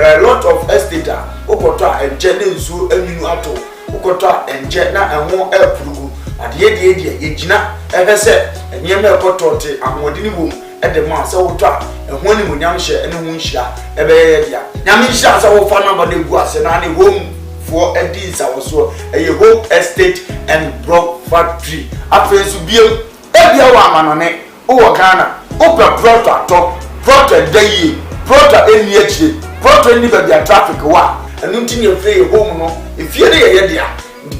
a lot of estate okota enje na nsuo aminu ato okota enje na enwo apurugu ade ye gina ehese enyem na ekotote ahode ni wom ede ma se wotwa ehwo ni munyam hye ene hu nhia ebe ye dia nyam nhia se wo fa number na gu ase na ne home for edins awoso eye home estate and block factory afensu biem ebia wa amanone wo Ghana opa proto dayi proto eni achie proto ni ba bia traffic wa enu ntini efre home no efie de ye dia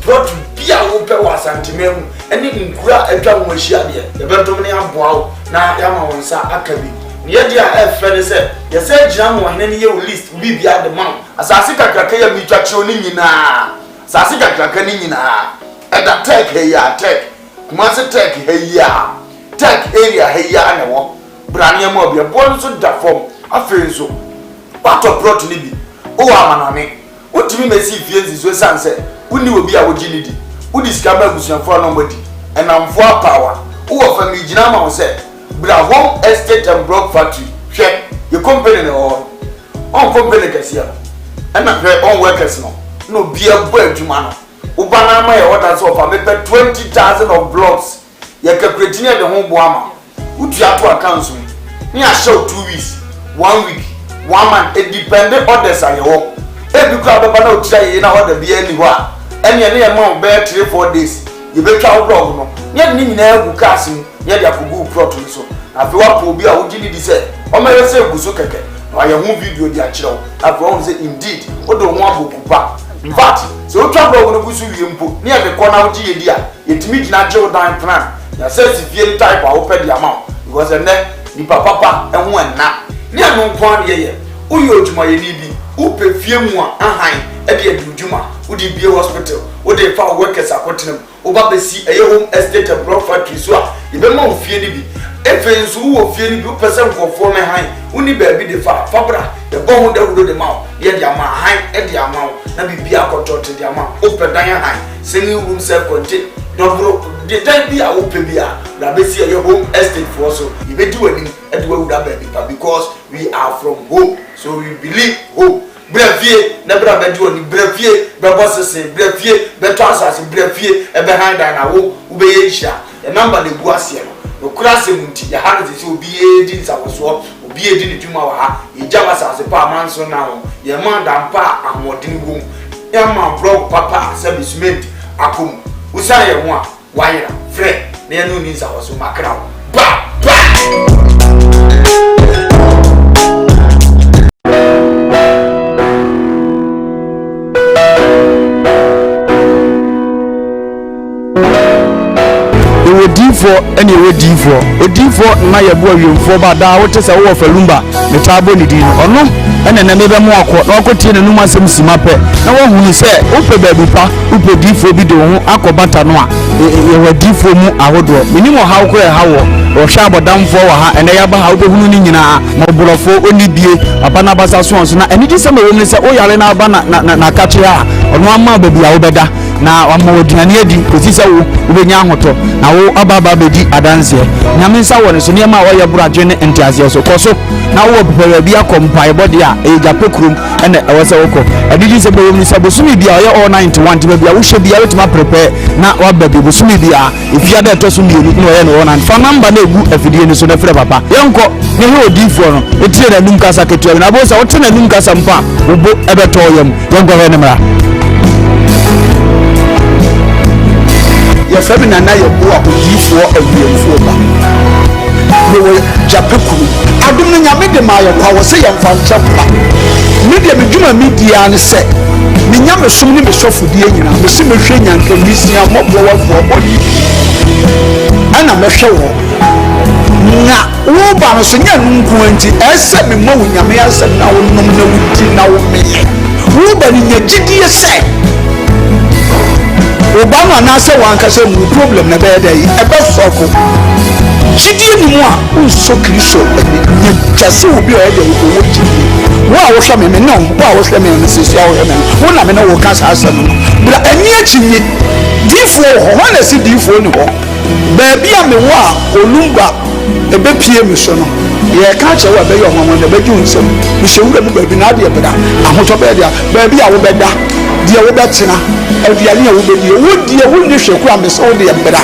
proto bia wo pe wa santimemu eni nkura atwa wo ahia de ebentom ne aboa wo na yama wonsa akabi ye dia efre se ye se gina mo hene ne ye list bi bia de man asase kakraka ya mitwa kire oni nyina asase kakraka ni nyina eda tech ya tech kuma se tech ya tech area ya na wo brane ma obia bon so da form afenso wato proto ni bi o amanane wotimi mesi fie nzizo sanse woni obi a wogini di wodi skamba agusuafo no mbodi enamfo power wo fa mi gina ma wo se bra home estate and block factory hwe ye company no on company kasia na hwe on workers no bia bo adwuma no wo bana ma ye order so fa me 20,000 of blocks ye calculate ne de ho bo ama utu ato accounts ni a show 2 weeks 1 week 1 month it dependent orders are your ebi kwa baba na otira ye na order bia ni ho a ene ne ye ma be 3-4 days ye be twa blog no ye ni nyina egu cars ni ye dia kugu plot so afi wa po bi a wogini di se o ma yese eguso keke na ye hu video di a kire wo afi won say indeed o do ho abokupa in fact so twa blog no gusu wie mpo ni ye de kona wo gi ye di a yetimi gina je dan plan ya say si fie type a wo pe di ama because ene ni papa ehun enna ni anu kwan ye uyo odwuma ye ni bi upe fie mu a ahan e de adwuma udi bie hospital udi fa workers akotenam oba besi eye home estate and block factory so a ibe ma ofie ni bi efe nso wo fie ni bi upese nkofo me han uni ba bi de fa fabra e bo hu da wudo de ma ye de ama han e de ama na bibia akotote de ama upe dan han seni room self contain dobro de dan bi a upe bi a na besi eye home estate for so ibe di wani e de wuda ba bi because we are from home so we believe home brevie na bra bedi oni brevie bebo sese brevie beto asase brevie ebe handa na wo ubeye hia e number de gu ase no kurase munti ya handa sese obi edi nsawoso obi edi ne dwuma wa ha e jama sase pa manso na ho ye manda mpa ahmodini wo ya ma blog papa sabi cement akom usa ye ho a wayera fre na ye no ni nsawoso makra ba ene odifo na ye bo awemfo ba da wote se wo falumba metabo ni din ono ene na mebe mo akọ na okotie ne numa asem simape na wo hunu se upe baby pa upe difo bi de ho akobata no a ye wadifo mu ahodo minimo hawo ko e hawo o hwa abodamfo wa ha ene ya ba ha wo hunu ni nyina moborofo oni bie aba na basa so na ene di se me wo ne se o yare na aba na kache a ono ama baby a wo beda na wama wodunani adi kosisa wo ubenya ahoto na wo ababa bedi adanse nyame nsa wo ne so niam a wo yebradwe ne entiase so koso na wo bepere bia kompai body a eja pekrum ene ewose woko adidi se bewom ni sabosumi bia wo ye all 91 tiba bia wo hye bia wetima prepare na wa baby bosumi bia ifia da to so mienu no ye no one fa number na egu afidie ni so na frɛ papa yenko ne he odifo no etie na num kasa ketua na bo sa wo te na num kasa mpa wo bo ebeto yam yenko he ne mra ya famina na ye bo akofo awiemfo ba no japekuru adum no nyame de ma ye kwa wo se ye mfa nchapa media medwuma media ne se me nyame som ne me sofodie nyina me se mehwe nyanka misia mobwo wafo bodi ana mehwe wo na wo ba no so nya nunku anti ese me mo nyame asem na wo nom na wuti na wo meye wo ba ni nyagidie se Obama na say one kase mu problem na be dey e be soko gidie ni mu a unso kristo ni kase obi o dey wo gidie wo a wo hwe me no wo a wo hwe me no sisi a wo hwe me wo na me no wo kasa asem bra ani achinye difo ho na si difo ni ho ba bia me wo a olumba ebe pie mi so no ye ka che wa be yo homo na be ju nsem mi se wura mu ba bi na de beda ahoto be dia ba bi a wo beda dia wo betena aduane a wo bedi wo die wo ni hweku am so de beda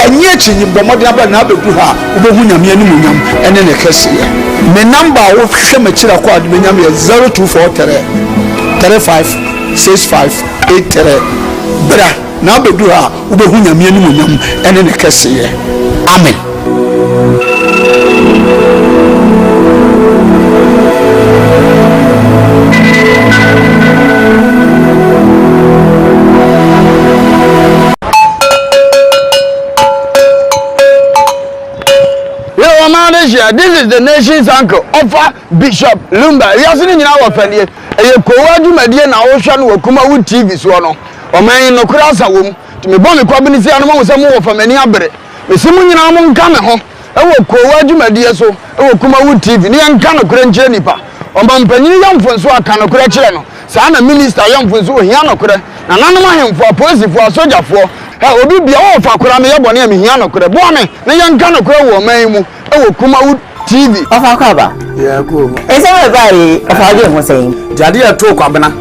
enye chi ni bomo de aba na abedu ha wo be hu nyame anim nyam ene ne kese ye me number wo hwe ma kira ko ade nyam ye 0243 356583 bra na abedu ha wo be hu nyame anim nyam ene ne kese ye amen. This is the nation's uncle, offer Bishop Lumba. Yes, in our family, a Koowaa Medie na Ocean will KUMAWOOD TV so no. O man no krasa wom. To me bon me kwabini si anoma wo mo fa mani abere. Me simu nyina mo nka me ho. E wo Koowaa Medie so, e wo KUMAWOOD TV. Ni nka no kure nche nipa. O man panyin yamfo so aka no kure kire no. Sa na minister yamfo so hia no kure. Na nanom ahemfo apolisifoɔ asogyafoɔ obi bia wo fa kura me yebone me hia no kure bo me ne yanka no kure wo man mu e wo KUMAWOOD TV ofa kwaba ya ko ese we bai ofa je mo sei jade ya to kwabena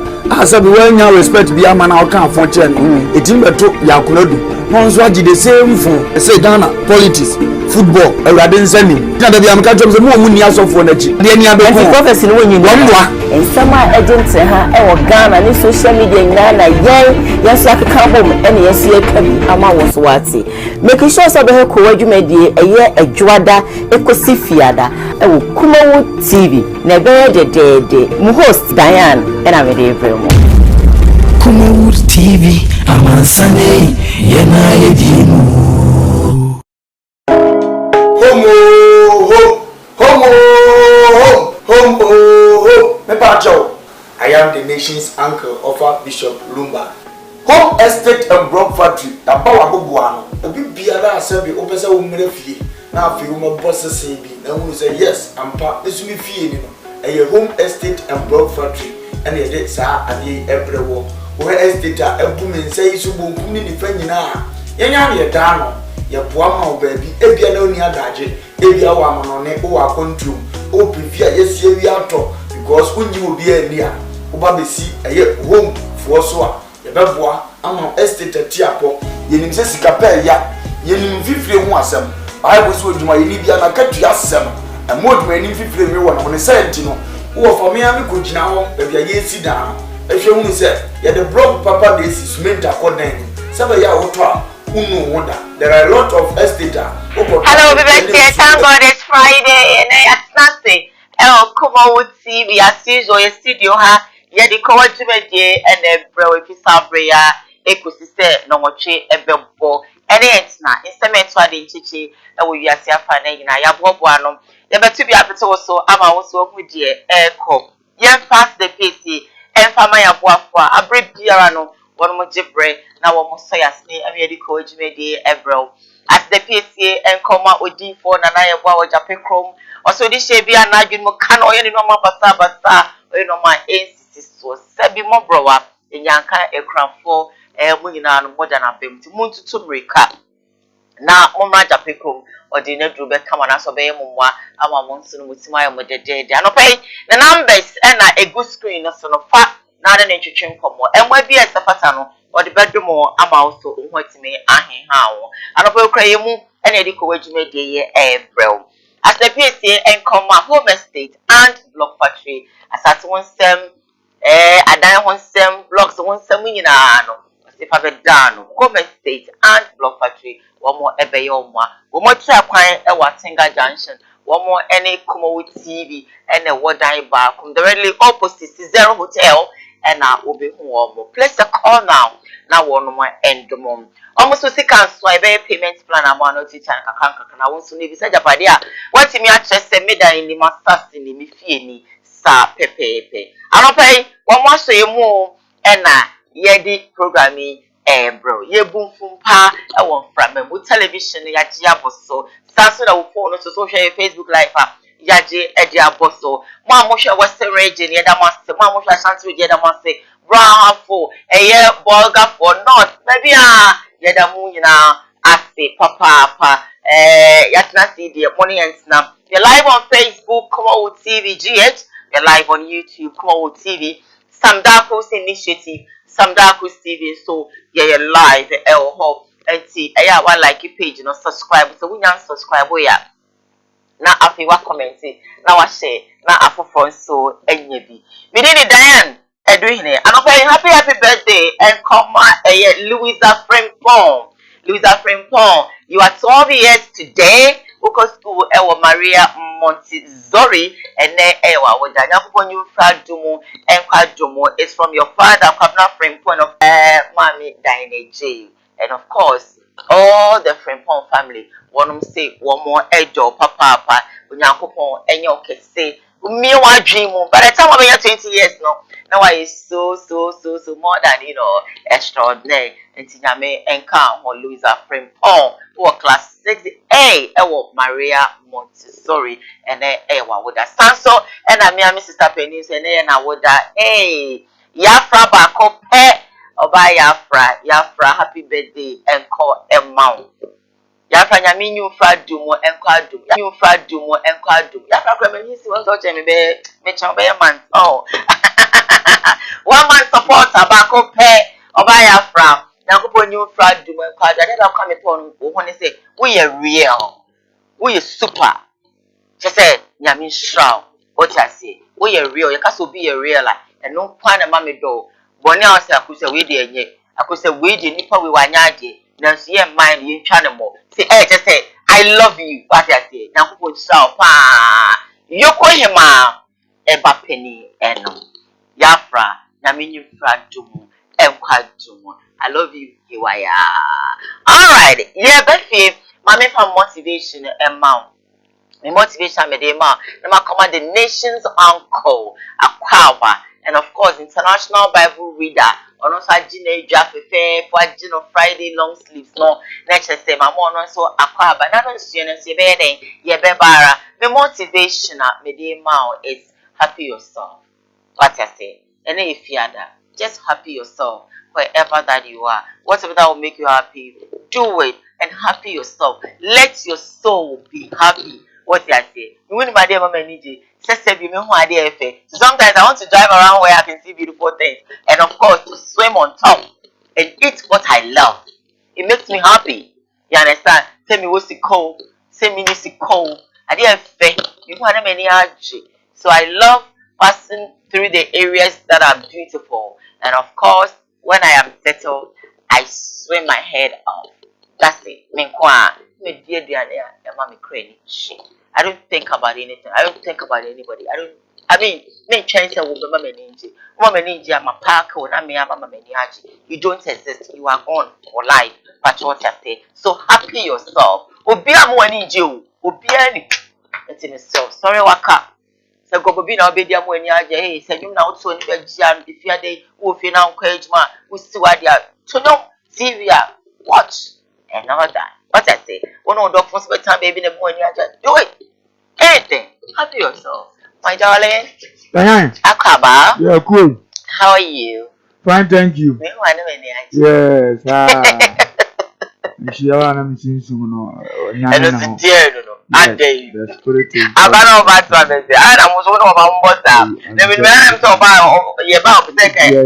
asa bi wanya respect bi ama na o kan afon che no etim beto ya kunadu no nso agi the same phone say Ghana politics football awrade nsani na da bi am ka twem se mo mu ni asofo na chi de ni abeko prophecy no wonyi no ensama agent ha e wo Ghana ni social media nyina na yeso akeka bom ene yeso akabi ama wo so wate make sure so be Koowaa Medie eye adwada ekosi fiada e wo KUMAWOOD TV na be de mu host Diane ena me de vremo KUMAWOOD TV amansane yena yedimu Home. I am the nation's uncle of Bishop Lumba. Home estate and block factory. The power of Buano. A big beer said, Opesa will make fee. Now, if you want bosses say, and we say, yes, I'm part. This will be fee. A home estate and block factory. And a dead sir and ye every war. Where estate a woman says you won't come in the friend now. Yan down. Ya boama baby ebia na oni adaje ebia wa manone o wa control o prepare yes ye wi ato because unyi obi ani a oba besi eye home for so a ye beboa ama estate tiapo ye nim se sika pa ya ye nim fifire ho asem bible so djuma ye ni bia na katu asem amoduma ye nim fifire mi wo na woni senti no wo for me am ko gina ho ebia ye si dan ehwe hu se ye the block papa dey cement akodan sebe ya wo to a there are a lot of estates. Hello, everybody. Thank God it's Friday and it's Sunday. KUMAWOOD TV as usual. Your studio ha. Yeah, the Koowaa Medie and the bro if you sabre ya. Ekusise no moche ebebo. Any it's na. Instrument wa de chichi. We are see afane na ya bobo anom. Ya betu bi apete so ama wo so hu de eko. Yen pass the PC. Enfama ya boafo abre biara no. One more jibre na one more sayasne ami edi Koowaa Medie ebro at the PCA and odi for na na yebo a Japan krom also di she bia na adwun mo kan oye ni no ma basa oye no ma NCC so sebi mo browa enyanka ekranfo mu nyina no moja na bem ti muntutu mrika na momra Japan krom odi na dru be kama na so be yemwa ama mo nso no mutima ya mo dede anopai the numbers na a good screen no so no fa na na ntwetwe nkomo enwa bi esafata no odi bedomo ama also nhwatime ahen ha wo anopookraye mu ena edi Koowaa Medie ye ebrel as the PCA enkoma home estate and block factory asat wonsem adan wonsem blocks wonsem nyina no sifa bedano home estate and block factory womo ebeye omwa womo tra kwan e Watenga junction womo ene KUMAWOOD TV ene wodan ba directly opposite Zero Hotel and obi hu omo place a call now one more endomom almost to see cancel a payment plan amount of teacher and I want to leave said Japadia what me actually me that in the masters in the fieni sa pepe I don't pay one more so you move and yedi programming bro ye boom fum pa I want from me television ya jiaboso so that we phone so social Facebook live yaje edia boso ma mo hwe western region ye da master ma mo hwe ashanti ye da master brown for eye bolga for north maybe ye da mu nyina ase say papa yatna see the morning and snap. You're live on Facebook, KUMAWOOD TV GH. You're live on YouTube, KUMAWOOD TV. Sam Darko's initiative, Sam Darko's TV. So you're live hope and see one like your page, subscribe. So we can subscribe na afi wa comment na wa share na afofo so enyebi me dey Diane Edwin anopa happy birthday and come Louisa Frimpong you are 12 years today because school ewa Maria Montessori and ewa wodanya kupon you fradumo and kwadumo is from your father Kwabna Frimpong of Mommy Diane J and of course all the Frimpong family one say one more ejo papa unyankopon enyo kese me wa dream by the time I'm 20 years now I is so more than extraordinary and tinyame enka on Louisa Frimpong who class 6A Maria Montessori and wa woda sanso and me sister Penis and na woda Yafra bako pe oba Yafra happy birthday and call Emma Yafra nyami nyu fra dumo enkwadu nyu fra dumo enkwadu Yafra kwa me nisi won so che me chan be man 1 month support abako pe oba Yafra nyakopo nyu fra dumo enkwadu ade ba kwa me pon wo ne say we are real we super che say nyami shraw what I say we are real you can so be a real like and no plan na me do boni a say akusa we dey enye akusa we dey nipa we wanyade nanso ye mind ye twa ne mo say just say I love you what I say na ko so pa yoko hima eba penny eno Yafra na menyu fra dumu enkwa dumu I love you hiwaya all right yeah befi mama for motivation amount my motivation me dey ma na ma come the nation's uncle Koowaa and of course international Bible reader on also Jine Jafefe for Jino Friday long sleeves no next say my mom so Koowaa na no see na say be den ye be bara me motivation me dey ma is happy yourself what I say and if you are just happy yourself wherever that you are whatever that will make you happy do it and happy yourself let your soul be happy what I say you win my dear mama need sometimes I want to drive around where I can see beautiful things and of course to swim on top and eat what I love. It makes me happy. You understand? Tell me what's the cold. Say me this cold. I didn't fair. You know how many so I love passing through the areas that are beautiful. And of course, when I am settled, I swim my head off. That's it. Me dear mommy crazy shit. I don't think about anything. I don't think about anybody. Me chance will be mama ninja. Mama ninja, I'm a park or I'm mama ninja. You don't exist. You are gone for life. But what I say. So happy yourself. Obi amu ninja. Obi ani. It's in itself. Sorry waka. So go be now be there amu ninja. Hey, say you now so ni be jam. If you are there, who if you now encouragement, we see what they are. So no TV watch and all that. What I say, one of the first time baby the morning, do it. Anything. Happy yourself. My darling. Diane. Akaba. Yeah, cool. How are you? Fine, thank you. Yes. You are not missing soon. And it's dear, I dare you. The spirit is. I'm not about to say, I was one of my members. Let me so about your mouth. Yeah,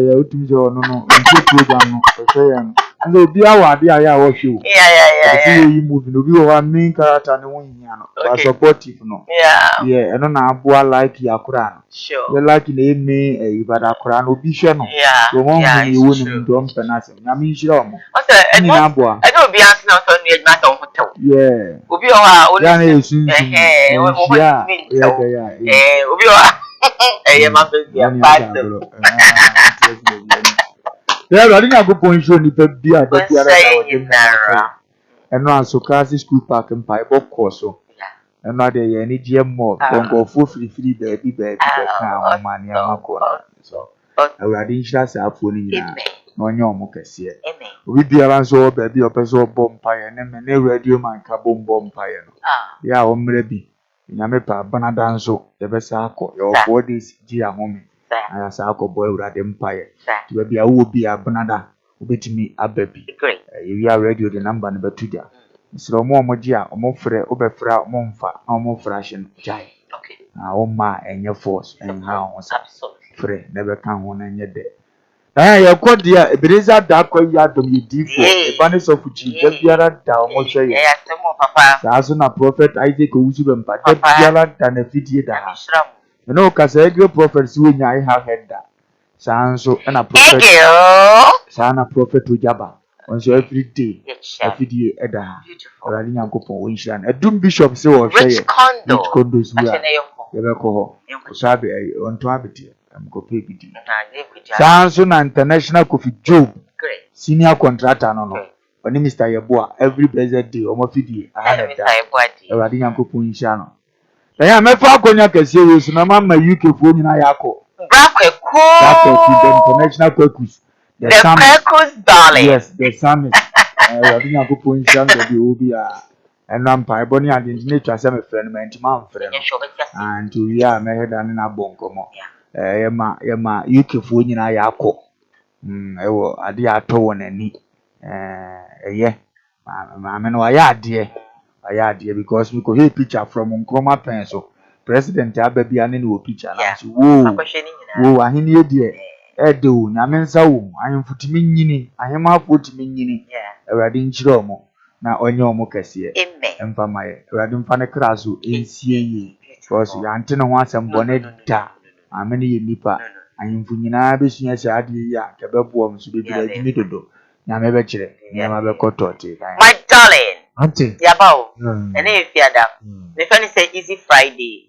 no. And the dear one, dear, watch you. Yeah. You move. No, you are main character. No, but supportive. No. Yeah, and on a boy like Yakuran. Sure. You like name me, but Akuran will be sure. Yeah. The one you wouldn't don't pronounce it. I mean, sure. I don't be asking us on the matter hotel. Yeah. Ubioa, yeah, I didn't go point show ni pe bia but and no so class school park and pipe of course and no dey any gm more don go full free baby be can man ya mako so I didn't share say afo ni ya no nya omo kese we bia ran so baby opeso bomb pie na me na radio man ka bomb pie no ya o mre bi nyame pa banada nso ye be sa akọ your 4 days gi ahome aya sa akọ boy urade empire ti we bi a banada obetimi ababi we are radio the number no betu dia so mo omoji a omo frɛ obɛfrɛ a omo mfa na omo frɛ no jai Okay. na o ma enye force en ha ho sa Absolutely. frɛ na bɛka ho na enye de na ya kɔ dia ebireza da kɔ ya dom ye difo e ba ne so fuchi da biara da omo hwɛ ye Yeah, some more, Papa. saa so na prophet Isaac Owusu bempa da biara da na fidie da ha Shram. no kasa ego prophet si we nya ha head saa nso na prophet Egyo. saa na prophet Ojaba onso every day Yes, afidie ɛda ha beautiful. awurade nyankopɔn wo nhyira no adum bishop se wɔ hwɛ Rich yɛ condo. rich condos wi a Achene yoko. yɛbɛkɔ hɔ Yoko. sabe ɔnto abete amkɔpɛ bi di Na yeko. saa nso na international Kofi Job Great. senior contractor no no Okay. ɔne Mr. Yeboa every blessed day ɔmo afidie aha na da Mr. Ebwadi. awurade nyankopɔn nhyira no na yɛ mɛfa akɔnya kɛseɛ wɔ so na mama UK foɔ nyinaa yɛakɔ the international Kwakus The Kwakus darling. yes the summit awurade nyankopɔn nhyira no baabi ɛwɔ bi a ɛnam mpaebɔ ne ade nti na atwa sɛ mefrɛ no mantima amfrɛ no anti owie a mɛhɛda ne no abɔ nkɔmmɔ yɛma UK foɔ nyinaa yɛakɔ ɛwɔ adeɛ atɔ wɔ n'ani ɛyɛ maame no wayɛ adeɛ because mekɔhwɛ picture from Nkrumah pɛn so president aba bia ne wɔ picture na so wo ahenni deɛ ɛde o nyame nsa wo ahemfo timi nyini ahemafo timi nyini awurade nkyerɛ ɔmo na ɔnyɛ ɔmo kɛseɛ ɛmfa ma yɛ awurade mfa ne kra so ɛnsie yie because yɛante ne ho asɛm bɔne da maame no yɛ nipa ahemfo nyinaa bɛsua sɛ adeɛ yi a kɛbɛboa m so bebree adwumi dodo nyame bɛkyerɛ nneɛma bɛkɔ tɔɔte my darling Auntie. yabao ɛne efiada me friend say easy Friday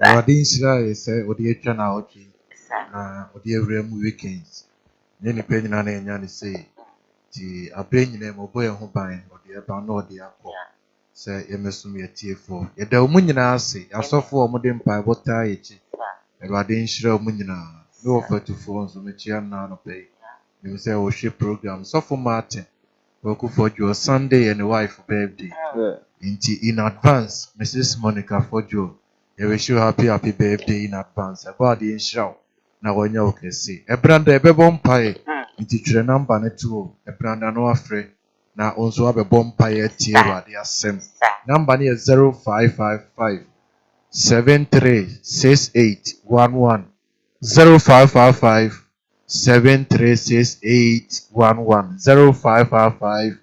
Awurade nhyira yɛ sɛ wɔde atwa na awɔtwe na wɔde awura mu weekends ne nipa nyinaa na ɛnya ne sɛ nti aberɛ nyinaa mu ɔbɔ yɛn ho ban ɔde ɛba na ɔde akɔ sɛ yɛmɛsom yɛtiefoɔ yɛda ɔmo nyinaa ase asɔfoɔ a ɔmode mpaebɔ taa yɛkyi Awurade nhyira ɔmo nyinaa ne wɔfatufoɔ nso mekyia nnaa nɔpɛ yi nim sɛ wɔhwɛ program sɔfo Martin Fojo Sunday and wife birthday. Inti in advance, Mrs. Monica Fojo. I wish you happy birthday in advance. About the inshaw. Now when you can see. A brand a bomb pie. Inti the number two. A brand no afraid. Now also have a bomb pie tier. They are same. Number near 0555 736811 0555 736811 0555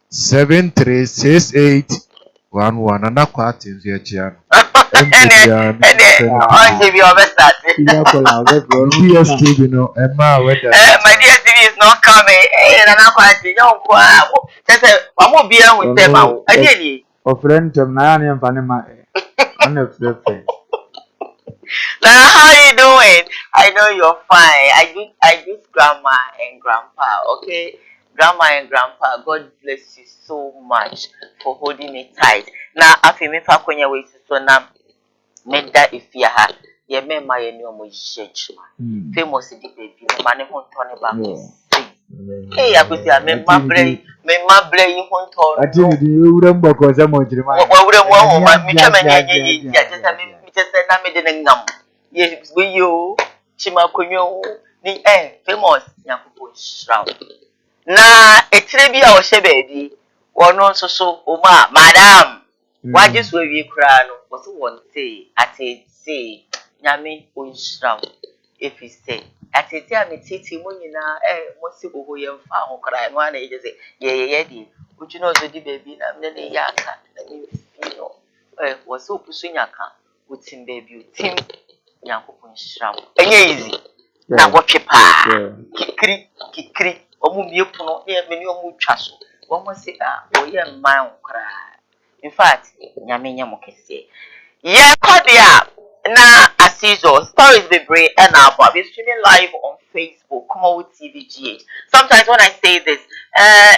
736811 and that part is your channel. DSTV, you know, Emma, whether my DSTV is not coming. And I'm quite young. Just one more beer with them. I did. Of friend to Nani and Panama. Now, how are you doing? I know you're fine. I just grandma and grandpa, okay? Grandma and grandpa, God bless you so much for holding me tight. Now, after me, Fakonya way so now, make that if you have, you may my new church. Famous baby, money won't turn about. Hey, I could say, I'm my brain you won't turn. I think you wouldn't work or some more. What would I want? Me, just said, I made an number. Yes, we you, Chimakunyo, the famous Yakupo shroud. Na a tribute or baby, or not so, Oma, madam. Why just where we crown was one say, at a say, Yami, shroud. If you say, at a time, it's Titi Munina, most people who you found cry one age say, yeah, would you know the baby? I'm the yaka, you know, was so pushing yaka, with him baby, Tim. Yankopon shram enye easy na wotwe pa kikiri omu miepuno e meni omu twa so wo mo se oye man kra in fact nyame nya mo kese ye kodia na asizo stories be brave and now be streaming live on Facebook KUMAWOOD TV GH. Sometimes when I say this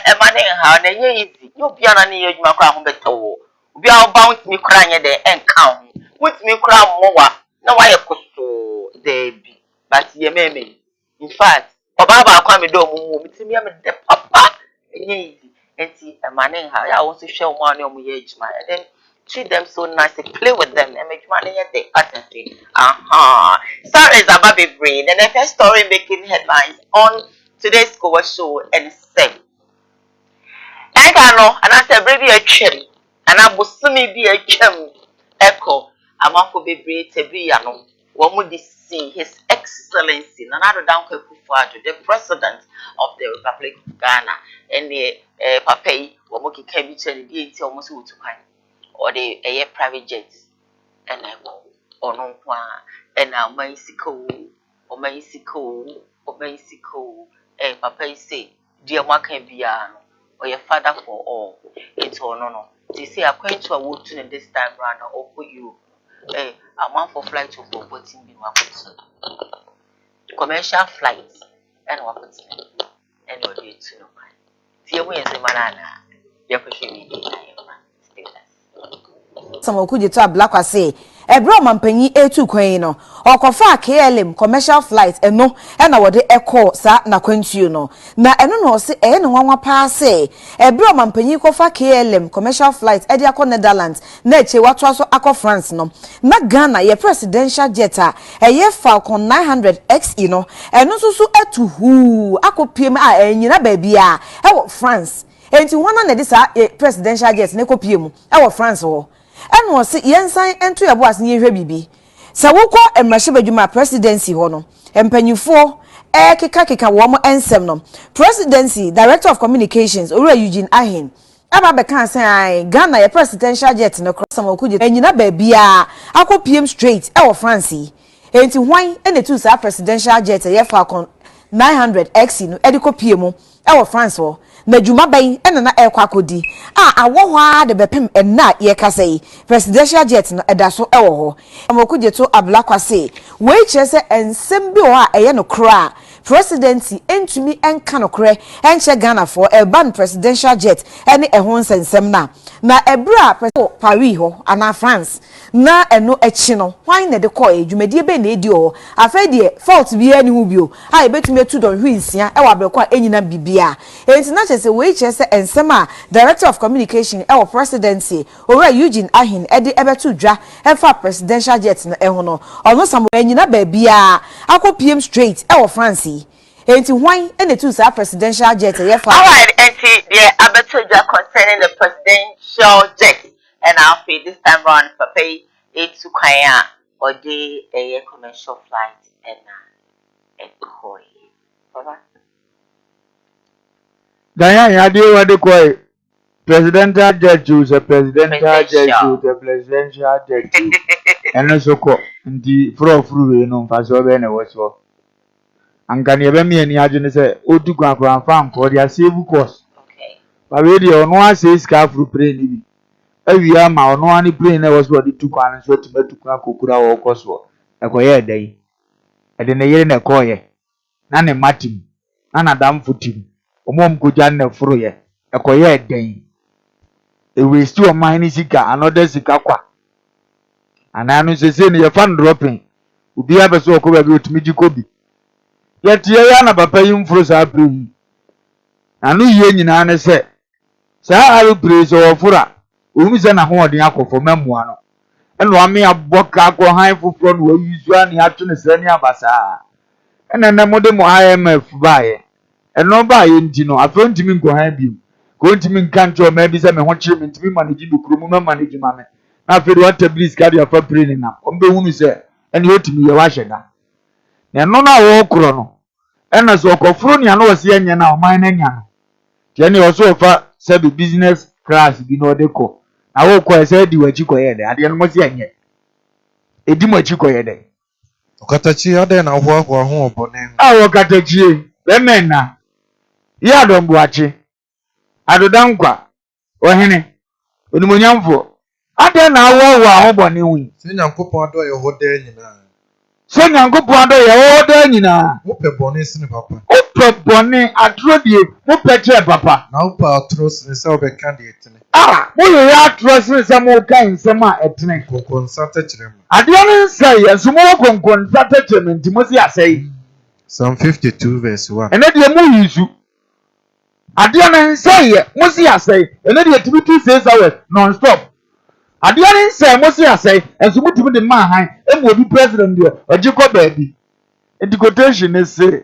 emane ha na enye easy you bia na ne adwuma kra ho beto obi a bounce me kra nya de enka ho put me kra mowa na why koso debi but ye meme in fact obaba akwa me do mu mitimi am de papa enye easy enti emane ha ya won so hwe o ma na o ye ejima then treat them so nicely, play with them and make money at the patency. Stories about the brain and the first story making headlines on today's Koowaa Show and say no, and I said, baby, a chem, and I was semi be a chem echo. I'm off for baby, Tebiano. One would see His Excellency, Nanado Danko Kufuado, the President of the Republic of Ghana, and the Pape, Wamoki Kebich and the DT almost to kind, or the private jets, and I will, or no one, and now Mexico, or Mexico, or Mexico, and Pape say, dear Makabiano, or your father for all, it's all no. They say, I'm going to a wood in this time round, or put you. A month for flight to go, but in commercial flights and what and what do you know? See, we as a banana, you're pushing me. Some could you tell black or say a Brahman penny A2 quaino or Kofa KLM commercial flights and no and I would echo sat na quentuno. Na and no say any one pass say a Brahman penny Kofa KLM commercial flights Ediaco Netherlands Neche what was Ako France no na Ghana ye presidential jetta a ye Falcon 900X and no so to who Ako PM and you know baby France. And to one on this presidential jet neko PM our France or and was yensan ento yebo asenye hwe bibi se wokọ emrahye presidency ho no empanyufo keka wo mo ensem no presidency director of communications Owura Eugene Ahin aba be kan say Ghana ye presidential jet no crossam okuje enyina ba bia akọ PM straight e wo France enti hwan ene tu sa presidential jet ye Falcon 900X no ediko PM e wo France ho na juma bayin ena na ekwakodi awo hwa de bepem enna ye kasai presidential jet no edaso ewo ho amokude to ablakwase we chese ensem bi ho eye no kra presidency entumi enka no kre enche Ghana for ban presidential jet ene ehon sensem na ebra Paris ho ana France na eno echi no hwan na de call edwumadie be na edi ho afedie fault bi ani hu bio ebetumi etu don hwinsia ewa abrekwa enyina bibia enti say we chese ensema director of communication our presidency Owura Eugene Ahin ede ebetu dwa efa presidential jet no ehono ono samo anyina ba bia akọ PM straight France enti hwan ene tu sa presidential jet ye fa alright enti the abetu dwa concerning the presidential jet and I'll pay this time round for pay it to kwaya or the commercial flight and koi baba Daya yadi wadi koi presidential jet choose a presidential jet choose a presidential jet choose and also ko ndi fro no faso be na woso anka ne be me ni adwene se odu kwankran fan ko dia save cost okay ba we dey ono ase ska fru plane bi awia ma ono ani plane na woso di tu kwan so tumatu kwa kokura wo koso ekoye dai ede ne yere na koye na ne matim na dam futim omom koja na furu ye ekoye den e waste o man ni sika another sika kwa ananu sese ne ye fan dropping ubi abeso okoba bi otumi jikobi ye tie ya na papa yin furu sa pre anu ye nyina ne se sa aru pre so ofura omi se na ho odin akofo memua no eno ame aboka ko han fufuro no yuzu ani atu ne se ni abasa ena mo de mo IMF bae eno ba ye ndi no afo ntimi nko han bi ko ntimi nka ncho ma bi se me ho kire me ntimi manage bi kuro mu ma manage ma me na afo de water please carry your plane na ombe hunu se ene otimi ye wa hyeda na eno na wo kuro no ena so okofuro ni ano wose enya na o man na nya no tie ne oso ofa se be business class bi no de ko na wo ko ese di wachi ko ye de ade no mo se enye edi mo chi ko ye de Okatachi ade na ho ho obone okatachi bemena ya dombuachi adodankwa ohene onimonyamfo ade na wo ahobone wi se nyankopon ado ye ho de nyina se nyankopon ado ye ho de nyina wo pe bone sine papa o pe bone atrodie wo pe che papa na wo pa atro sine se obeka de etene wo ye atro sine se mo kan nsem a etene kokon sata kirem ade no nsai ensumo konkon sata kirem ntimosi asai Psalm 52 verse 1 ene de mu yisu ade no nsai mosi asai ene de tibiti 6 hours non stop ade no nsai mosi asai ensumo timi de ma han emu obi president de ogiko baabi education ne se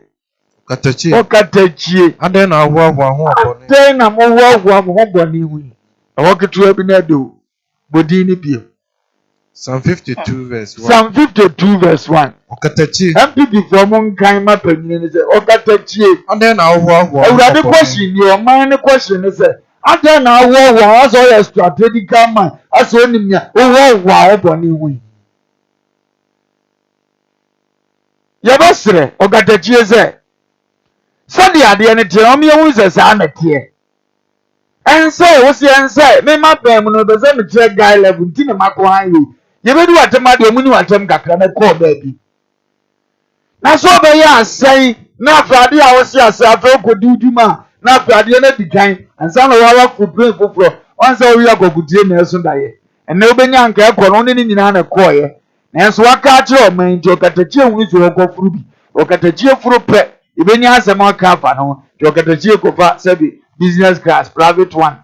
Katachi. O katachi. Ade na awo ho abone. Ade na mo wo ho boni hu. O ketu bi na do. Bodi ni bi. Psalm 52 verse 1. Psalm 52 verse 1. Okatachi. MPP for mon kan ma panyin ni say okatachi. Ade na awo. Ewurade question ni o man ni question ni say ade na awo aso your strategical man aso onimia wo boni hu. Yabasre okatachi say sadi ade ne tie o me hu say sa na tie. Ense wo si ense me ma pem no be say me tie guy level nti me mako han yi. Ye be du atem ade mu ni atem kakra na call baby. Na so be ya asai na afade a wo si asai afa kodi uduma na afade na dikan ansa na wa fu brain foforo onse wo ya gogudie na eso daye. Ene obenya nka ekọ no ne nyina na call ye. Na enso waka akire o man jo katachie hu so okofuru bi. O katachie furu pe ibenya asem aka afa no. Jo katachie kofa sabi business class, private one,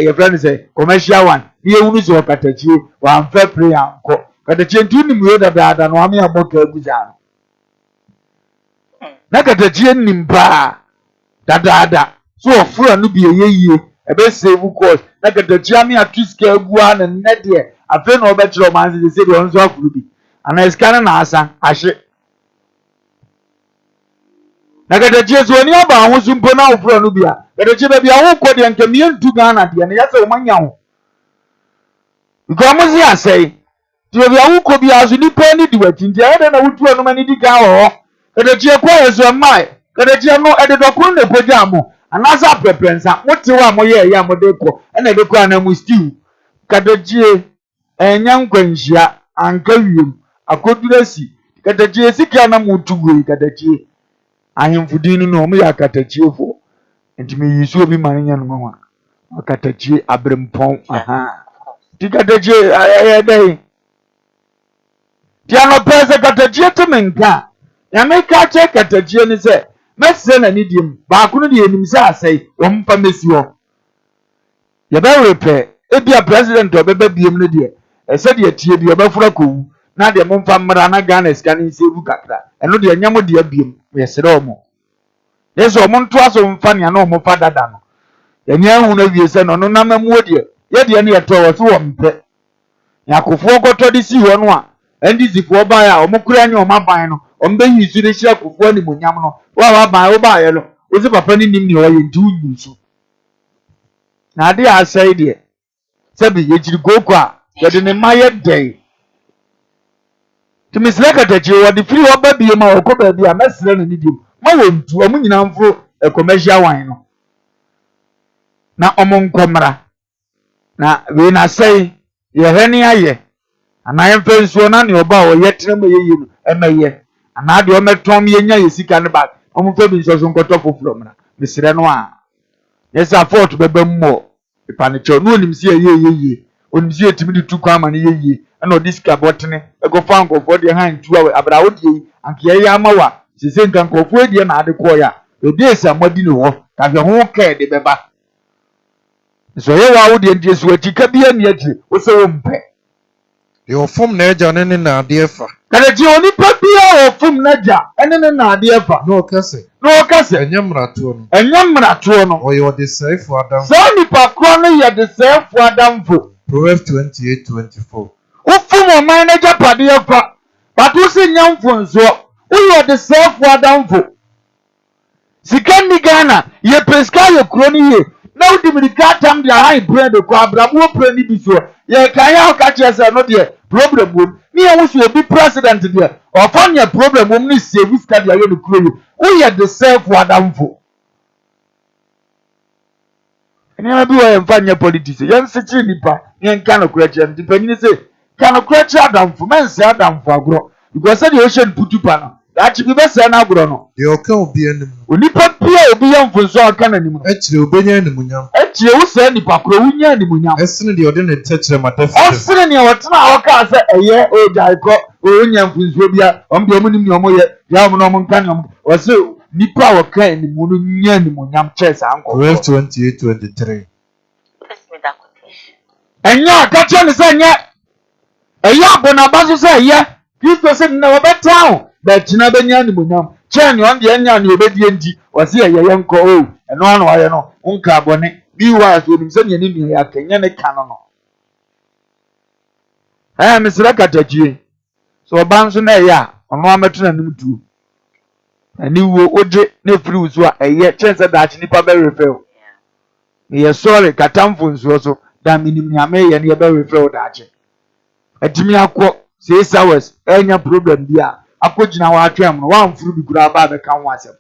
your friend say commercial one. Here we use katachi, one fair prayer. Katachi ntuni muyoda dada no ami aboka eguzano. Na katachi nimba dada. So ofura no bi eyeye, ebe save cost. Na katachi ami atuske egua na nedie. Afe no obetro manzi dey say dey onzo afuru bi. Ana iskana na asa ahye. Na katachi so ni aba ahunsu mpo na ofura no bia. Katachi be bia wo kodi anke mientu Ghana de na yase o manya ho. Nkomozi asai. Ti bia wo ko bia so ni pa ni diwati nti ade na wutu anu mani di ga ho. Katachi ko yeso mai. Katachi no ede dokun na poja mo. Anasa preferensa mote wa mo ye ya mo de ko. Na de ko ana mu stew. Katachi enya nkwanhia anka wiem akodurasi. Katachi sika na mutu goi katachi. Ahemfudini no mo ya katachiefo enti me yisu obi manya no nwa akatachi abrempon aha ti katachi ayedai ti ano pese katachi temenka ya meka che katachi ni se mese na nidim ba kuno de enim se asai o mpa mesi ho ye be repe ebia president obeba biem no de ese de tie bi obafura kowu na de mo mfa mmara na Ghana scan sevu kakra eno de nyamo de abiem yesere omo yeso omo nto aso mfa ne na omo fa dada no yenye hu na wiese no no na mamuo de ye de ne yeto wo so wo mpe yakofo goto de si ho no a endi zifo ba ya omo kura nya omo ban no ombe yisu de hia kofo ni monyam no wa ban wo ba ye no ozi papa ni nim ne o ye nti unyisu na ade asai de sebi ye jiri goko a ye de ne maye dey Timi sile katachi wadi free oba biye ma wako baby a mesile na nidim. Ma wontu omu nyina mfo commercial wine no. Na omo nkomra. Na we na say ye heni aye. Ana yemfe nsuo na ne oba o yetre ma yeye no emeye. Ana de o metom ye nya ye sika ne ba. Omo fe bi nso nkoto foforo mra. Mesire no a. Yes afford beba mmo. Ipanicho no onim si yeye. Onim si etimi de tu kwa ma ne yeye. And no this cabotne, a go found for the hand 2 hours. Abraudi, and Kiamawa, she sent Uncle Freddie and the choir. The days are more dinner, have your own care, the beba. So you are the just what you can be a yet, was so umpe. Your form Naja and an idea for. Can you only papia or from Naja and an idea for no cousin? No cousin, And Yamratuan. and Yamratuan, Or you're the safe for Adam. Sonny Pacroni at the self for Adamfo. Proverbs 28:24. Ufumo manager padia fa but who say nyamfo nso who are the self for damfo sikandi Ghana ye peska ye kroni ye na udi mirika tam dia high bread ko abrabo prani biso ye kan ya ka chese no de problem wom ni ye wusu obi president de ofan ye problem wom ni save study aye no kuro who are the self for damfo eni ma bi wo ye mfa nye politics ye nsechi nipa ye nka no kura che dipanyini say can a crutch Adam for men say Adam for agro because the ocean putupa that you be say na agro no the oka obi anim onipa pia obi yam for so aka na nimu echire obenya animunyam echire wo say nipa kro wunya animunyam esene de ode ne techire matafi esene ne wotena aka say eye o jaiko o wunya mfunso bia omde omunim ne omoye ya omo no omo nka ne omo o say nipa wo ka animu no nya animunyam chess anko 28:23 enya akache ne say nya eya bona bazo say ye Kristo say na wobetown but na benya ni munyam chen on de anya ni obedi enti wase ye yenko o eno ano aye no unka abone bi wa so nim se ne ni ya kenya ne ka no mesira katajie so ban so na ya ono ametuna nim tu ani wo oje na firi uso a eye chense da chi nipa be refer me sorry katamfo nso so da minim nyame ye ne be refer da chi atimi akọ 6 hours enya problem dia akogina wa atwem no wa mfuru bi kura ba be kan wasem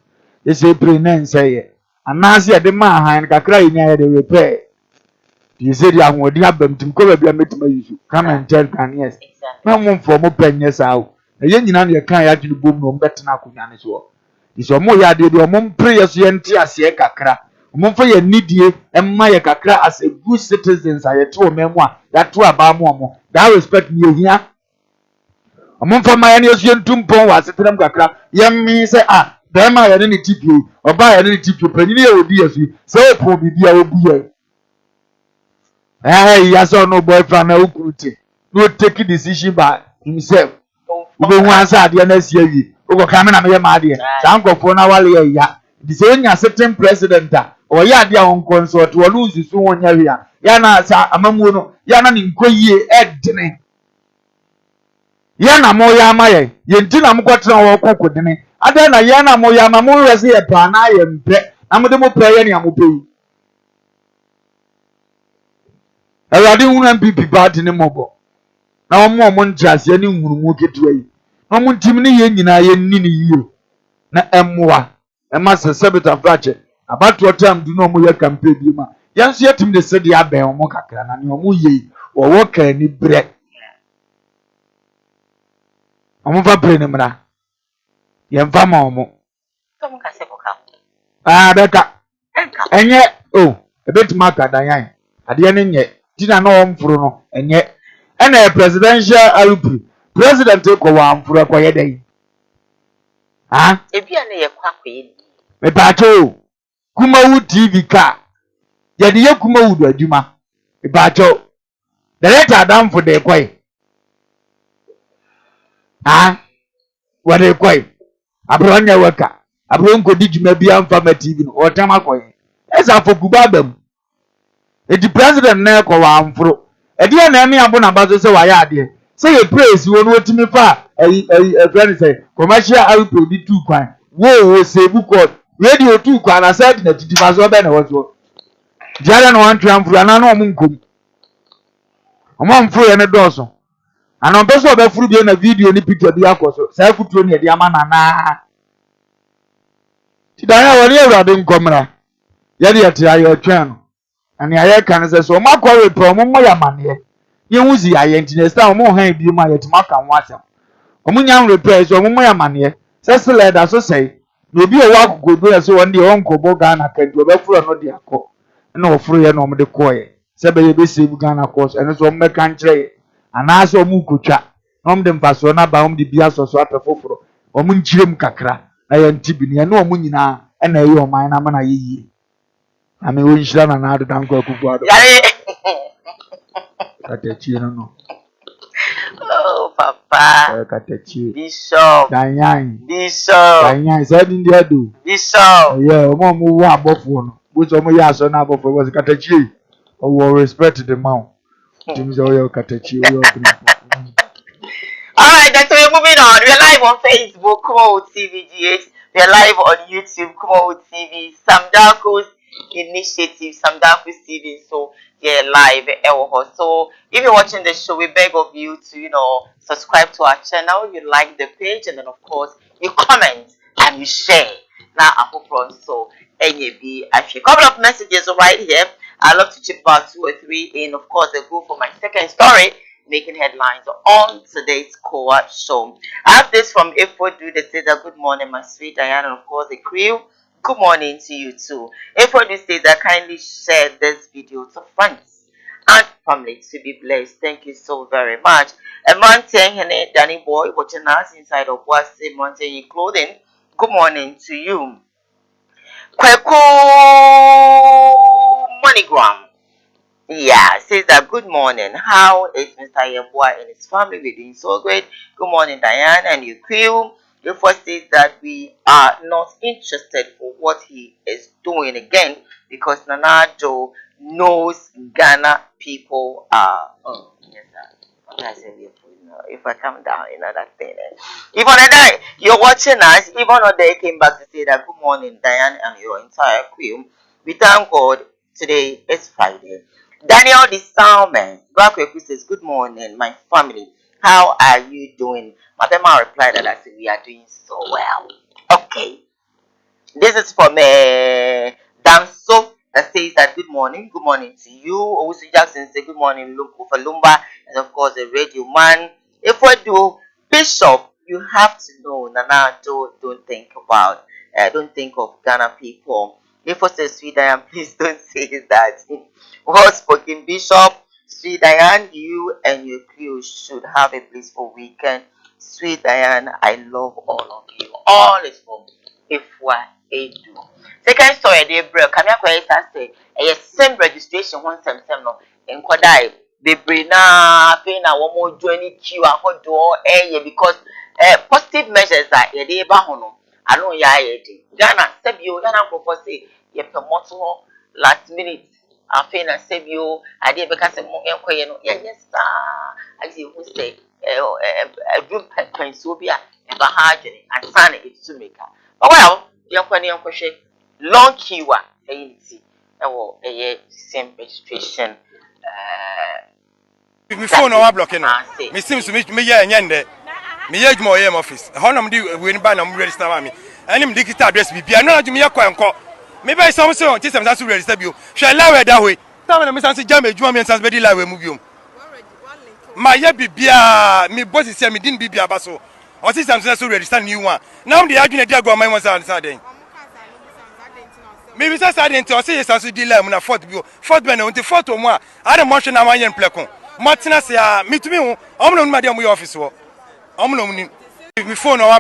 ye say pray na nse ye anase ye de ma han kakra ye nya ye de repair you say the ahodi abamtim ko ba bia metima yusu come and tell can yes na mo mfo mo penye sao ye nyina na ye kan ya dwene bom no mbetena akonya ne so iso mo ya de mo pray so ye nti ase kakra mo mfo ye nidie emma ye kakra as a good citizens ayeto o memu a ya to aba mo that respect me hia mo mfo ma ye ne so ye ntumpon wa setrem kakra ye mi say be ma ye ne tipio oba ye ne tipio panini ye odi yesu say po bibia obu ye yes or no boyfriend na ukurute no take decision by himself ube hu asa de na sie wi ugo kame na me ma de sa nkofo na wale ya di se onya certain president o ya de on consult wo lose so wonya wi ya na sa amamu no ya na ni nkoyie edene ya na mo ya amaye ye nti na mkwotra wo kokodene ada na ya na mo ya amamu wese ye pa na ye mpe na mo de mo prayer ni amope Awurade hunu MPP party ne mobo na omo ntiase ne hurumu ketua yi na omo ntim ne ye nyina ye nni ne yiye na emwa ema sesebita frache abato tam du na omo ye campaign bi ma yanso yetim de sede aben omo kakra na ne omo ye wo wo ka ni bre omo fa bre ne mra ye mfa ma omo Tom ka se boka. beka enye ebetima ka dan yan ade ne nye tina na omfuru no enye ena presidential alupu president ko wa amfuru ko ye dai Ebi ane ye kwa kwe me pacho KUMAWOOD TV ka ye de ye KUMAWOOD adwuma me pacho director adam for de kwai what de kwai abro nya waka abro nko di dwuma bi amfa ma TV no o tam akoye esa for kubabam the president na ko wa amfuru edi na eme abo na bazo se wa ya ade se ye praise wo no otimi fa friend say commercial output di 2 kwan wo se bu ko radio 2 kwan na said na titi bazo be na wo so diara na wan tram furu ana na omo nkom omo amfuru ye ne doso ana mbe so be furu bi na video ni picture bi akoso sai futuro ne de ama na ti da ya wori awrade nkomra ye de yete ayo twan ani aye kan se so makore pro mo ya mane ye wuzi aye ntine sta mo han bi ma ye tima kan wasam omo nyam repair so mo ya mane se sele da so sei na obi o wa gogo ya so won de won ko bo Ghana kan do be furo no de akọ na ofuro ye na omo de koye se be ye be save Ghana course eno so omo kan kire ana so omo kotwa na omo de mpaso na ba omo de bia so so atafoforo omo nchirem kakra na ye ntibini na omo nyina na ye oman na ma na ye yie ame wo nshira na na adodan ko akufu ado katechi no Oh papa katechi Bishop danyan said in the ado Bishop yeah omo wo abofo no bo so omo ya so na abofo was katechi o respect the man tim so yo katechi yo Alright, then so we're moving on. We're live on Facebook, KUMAWOOD TVGH. We're live on YouTube, KUMAWOOD TV, Sam Darko's initiative, Sam Darko's TV. So yeah, live. So if you're watching the show, we beg of you to, subscribe to our channel, you like the page, and then of course you comment and you share. Now I hope so a couple of messages right here. I love to chip about 2 or 3 in. Of course, I go for my second story, making headlines on today's Koowaa Show. I have this from Ifodu that says, good morning, my sweet Diana, and of course the crew. Good morning to you too. Ifodu says, I kindly share this video to friends and family to be blessed. Thank you so very much. And Mountain Danny Boy watching us inside of Wasi Mountain Clothing. Good morning to you. Kweku MoneyGram. Yeah, says that good morning. How is Mr. Yeboah and his family? We're doing so great. Good morning, Diane and your crew. If one says that we are not interested for what he is doing again, because Nana Joe knows Ghana people are. Oh, yes, sir. If I come down, that thing. Even that you're watching us, even on they came back to say that good morning, Diane, and your entire crew. We thank God today is Friday. Daniel the Salmon, Blackwaku says, good morning, my family. How are you doing? Madama replied that I said, we are doing so well. Okay. This is from Damso that says that good morning to you. Owusu Jackson say good morning, for Lumba, and of course the radio man. If we do Bishop, you have to know Nana don't think of Ghana people. If we say Sweet Diane, please don't say that. Well spoken Bishop, Sweet Diane, you and your crew should have a blissful weekend. Sweet Diane, I love all of you. All is for if what they do. Second story, they break. Come here, say a same registration one sem no in Kwadai. They bring na pay na one more journey queue and hot door because positive measures are a day bahono. I know ya Ghana Sebio Ghana propose ye promote last minute. I feel na Sebio I did because yes sir. I see who say a group pensobia and bahajini and sign it to make her. Well, young question long queue same registration me phone no blocking no me seems to me ya nyende me ya djuma oyem office honam di we ni ba na m register ma me anim digital address bi bia no na djuma ya kwanko me buy some say on tisem say register bio hwe lawe da hoy ta na me san say jam adjuma me san be di lawe mu bio ma ya bibia me boss say me din bibia ba so on tisem say register new one now the adwene dia go man one say den me bisa sa den to say yes aso di la mu na fourth bio fourth ben on the fourth mu a ada mo hwe na ma yen plekon Martina say me to me ho omno no ma dey mo office wo omno ni me phone no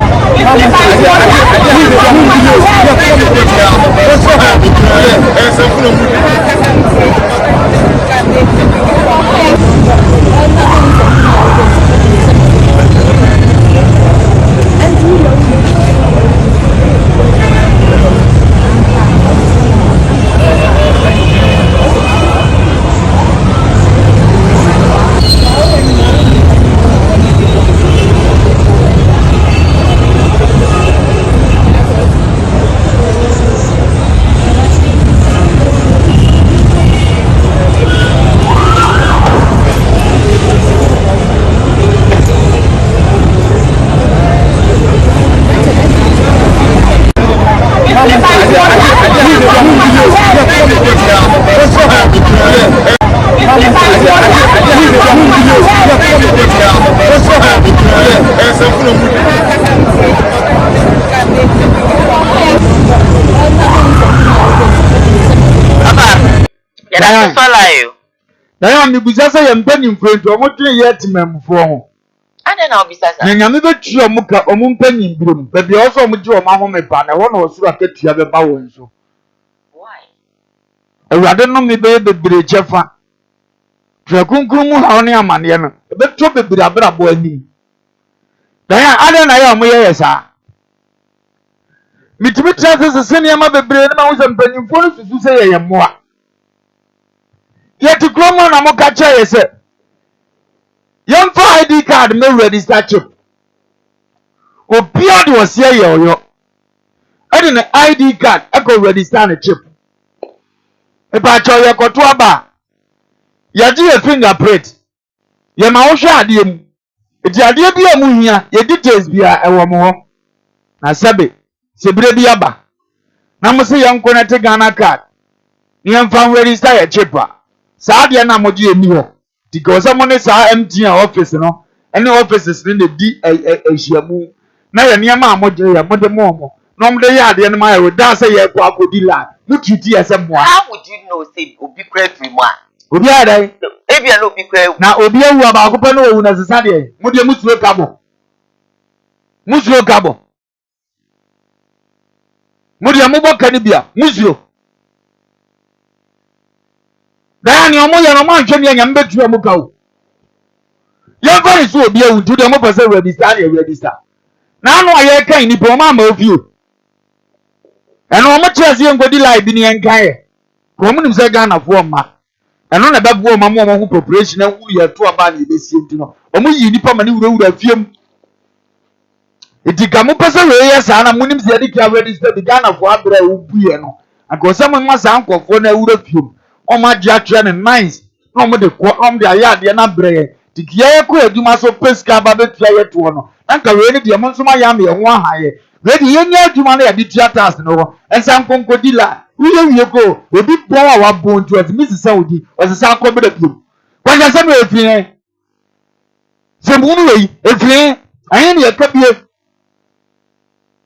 Diane ni busa say yempani mfrento omotwe yet memfo ho ade na obisa sa nyame betu omuka omumpani mbrom bebi oso omuje omahome pa na wo na osuru akatua beba won so why awurade no me be bebre chefa trakunkun mu ha ne amane no beto bebre abrabo anim Diane ade na ya omoye yesa mitimi trase sene ma bebre ne ma wo sempanyimfo no susu say ye moa yet Groma na mokacha yese yam for ID card me register chip obi ade wose ye oyo ade na ID card e go register na chip e ba cho ye koto aba ye di ye fingerprint ye ma wo hwe ade mu edi ade bi amu hia ye details bia e wo mo ho na sabe sebire bi aba na mo se ye nkonete Ghana card ye mfa register ye chip Sadia na modi emi ho because amone sa MTN office no any offices ni di ehyiamu na ye niam amode ya mode mo no mode ya ade no ma ye da say ye kwa akodi la mutiti ye se moa how would you know say obi kra free mo a obi adai ebia no obi kra na obi ewu aba akopa no owu na sesa de mode musuo kabo mode amubo kanibia musuo Diane omo ya no ma hwe ne nyam betu amuka o. Ye fa so obi ewu tu de mo pese register. na no aye kan ni po ma ofie eno mo chese ngodi live ni enkan e ko mo nim se Ghana fo ma eno na bebo ma mo ho preparation na wu ye to aba na ebesi ntino omo yi nipa ma ni wura fiem iti kamu pese we yes ana mo nim se edi ka register the Ghana fo abra obuye no akosa mo ma sa nkofo na wura fiem o ma dia twa ne nice no mo de ko om de ayade na breye tikiye ko eduma so peska ba betua ye to no anka we ne de mo nso ma ya me ho ahaye we de yenya aduma na ya de theaters no ensa nkonkodila wiye ko obi bon a wa bon to as miss saudi osesa akobere pio kwanja se me efin se munu we efin ayen ne yakabie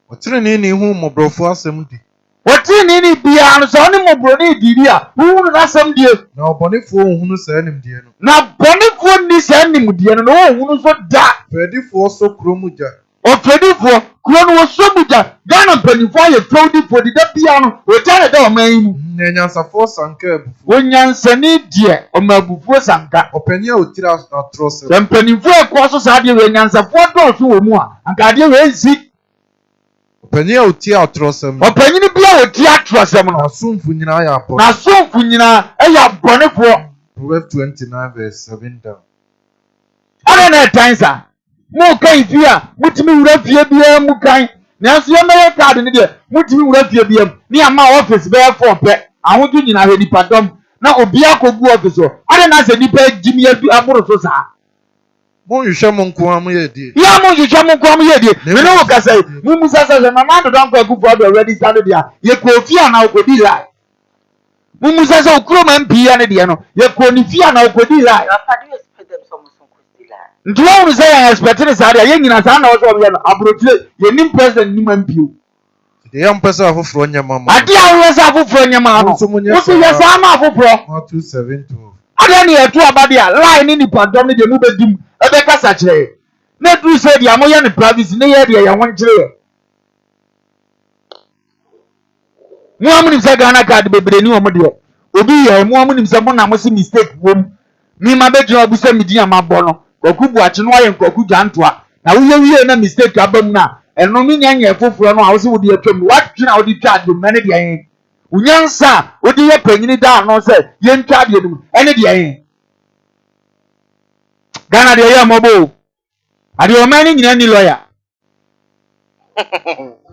otire ni hu mobrofo asem di otire ni bia no so ne mobro ni diri a hu na asem die na obonefo hunu se anim die no na bonefo ni se anim die no hunu so da fedifo so kromuja ofedifo kuro no so buja Ghana penifo ye fedifo di da bia no o tare da o man nyansafo sanka abufu onyansani die o mabufu sanka opanya otira atrose penifo e ko so sa de we nyansafo do so wo mu a anka de we nsi opanya otira atrose opanyini bia otira atrose no asumfu nyina ya apo na asumfu nyina e ya bonefo Proverbs 29 verse 7 down ana na tansa mo kan fia mutimi wura fie bia mu kan nanso ye mere card ne de mutimi wura fie bia ni ama office be for pe ahodu nyina hwe nipa dom na obi akogu office o ana na se nipa jimi abi aboro so sa mo yhwe mo nko am ye die ya mo yhwe mo nko am ye die me no ka say mu musa say na na do don ko agu for already started dia ye ko fia na okodi lai mu musa say okuro man pia ne de no ye ko ni fia na okodi lai Ndwa unu say expect ne sa dia ye nyina sa na wo so ye no abrotire ye nim president ni mampio de yam pesa afoforo nyama ma ade awo sa afoforo nyama no wo so ye sa ma afoforo 272 ade ne eto abade a line ni nipa dom ne de mu bedim e be kasa kire na du say dia mo ye ne privacy ne ye de ye ho nkire mu amuni say Ghana card bebre ni wo mo de obi ye mu amuni say mo na mo si mistake wom mi ma be jwa bu say mi di amabo no okubu achi no aye nkoku jantoa na wiye na mistake abam na eno mi nyanya foforo no a wo se wo de atwam what na wo de twa de mane de ayen unyansa wo de ye panyini da no se ye ntwa de dum ene de ayen Ghana de ye mobo ade o mani nyina ni lawyer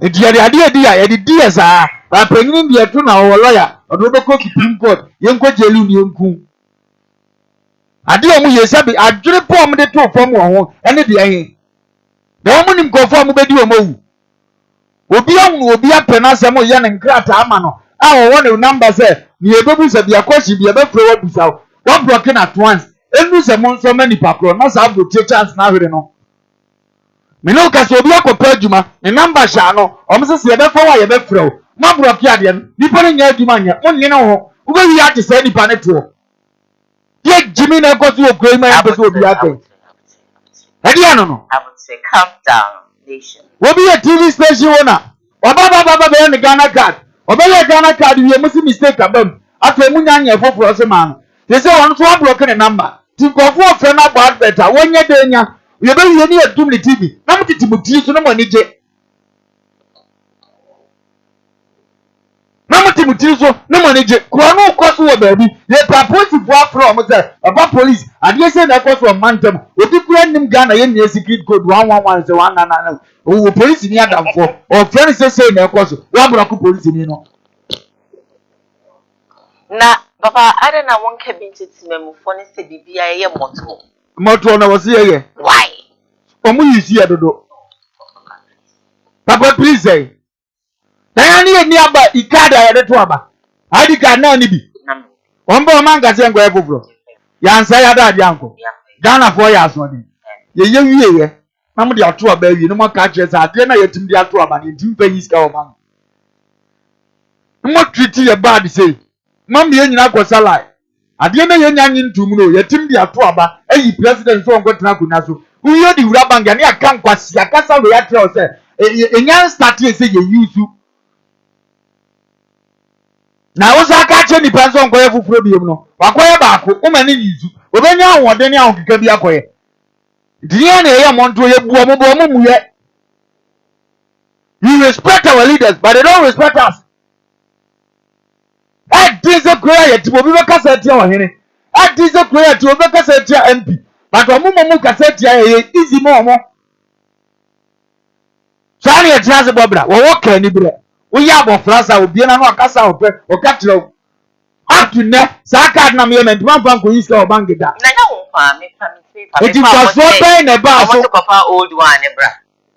e de ade ya ye de die sa ba panyini de to na wo lawyer odo be ko Supreme Court ye nko jelu ni enku ade o mu yesabi adwere pom de to fom wo ho ene de ayen na omu nim ko fom be di o mawu obi ahunu obi apena asem o ye ne nkrata ama no a wo ne number say ni ebebu se bia kwashi bia be fro wa bisa wa broken at once enu se mo nso mani pakro na sa bro che chance na hwere no me no ka so obi akopa adwuma ne number sha no o mse se be fo wa ye be fro ma broke ade no nipa ne nya adwuma nya mo ne ho wo be wi ate se nipa ne to ye Jimmy na go to okoi ma person obi ake edi ano no I would say calm down nation wo be a TV station owner oba be ne Ghana card oba ye Ghana card we musi mistake abam afa mu nya foforo se ma no they say one so block ne number ti ko fo fe na bad better wonye de nya we be ye ni edum ne TV na mtiti muti so no mo ni je na muti so no mo ni je ko no ko so wo baabi ye propose for from say about police ade say na ko so mantem obi kura nim Ghana ye ni secret code 111 say 199 o police ni adamfo o friend say na ko so wa bra ko police ni no na baba ada na won ka bi ntitimemu fo ne se bibia ye moto na wo se ye why omu yisi ya dodo papa please say na ni aba ikada ya de to aba adi ka na ni bi ombo manga se ngwa efofro ya nsa ya da anko Ghana for ya so ni ye wiye ye na mo de ato aba wi no mo ka kire sa ade na yetim de ato aba ni ntim pa yiska o man mo treat ye bad say mam ye nyina ko salai ade na ye nyanyi ntum no yetim de ato aba ayi president so onko tena kuna so uyo di wura banga ni aka nkwasi aka sa we ya tell say enyan start ye say ye use na wo sa ka che ni penso nko ye fufuro biem no wakoye baako o ma ni yizu obenya awode ni ahokeka bi akoye diye na ye monto ye buo mo mu ye We respect our leaders, but they don't respect us. This is great to be a cassette or any. This is great to be a cassette MP. But a mumu cassette easy more. Sani a chance Bobra, or what can you be? We have a flash out, be an casa or catch low. Up to net, Saka Namian and one bank who is our bangida. It is a so pain about old one, bra.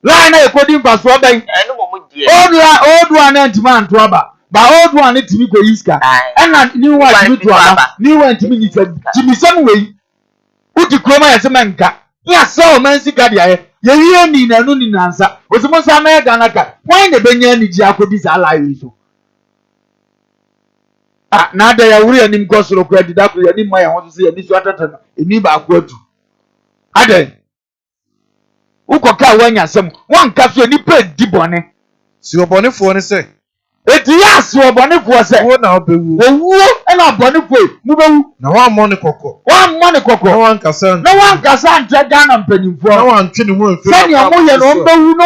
Line according to Swabay. Old one and man to Abba. But old one to me go Iska. And I knew what you to Abba. New one to me Jimmy some way. Put the chroma as a man cat. Yes, so man, Sikadia. You hear me, no need answer. Was the most American. Why the Benyan Jacob is alive? Now they are real in Coastal credit. That we need my want to see a Miss Watterton in me back word. Ade. Ukoka when you some one capsule ni pay dibone. Si obone for say. Yes, you bonny for say. What now be wu? And I bonny for Mubu. Now one money cocoa. One money cocoa. No one can Dragon and penny for. No one twenty one. Send your money no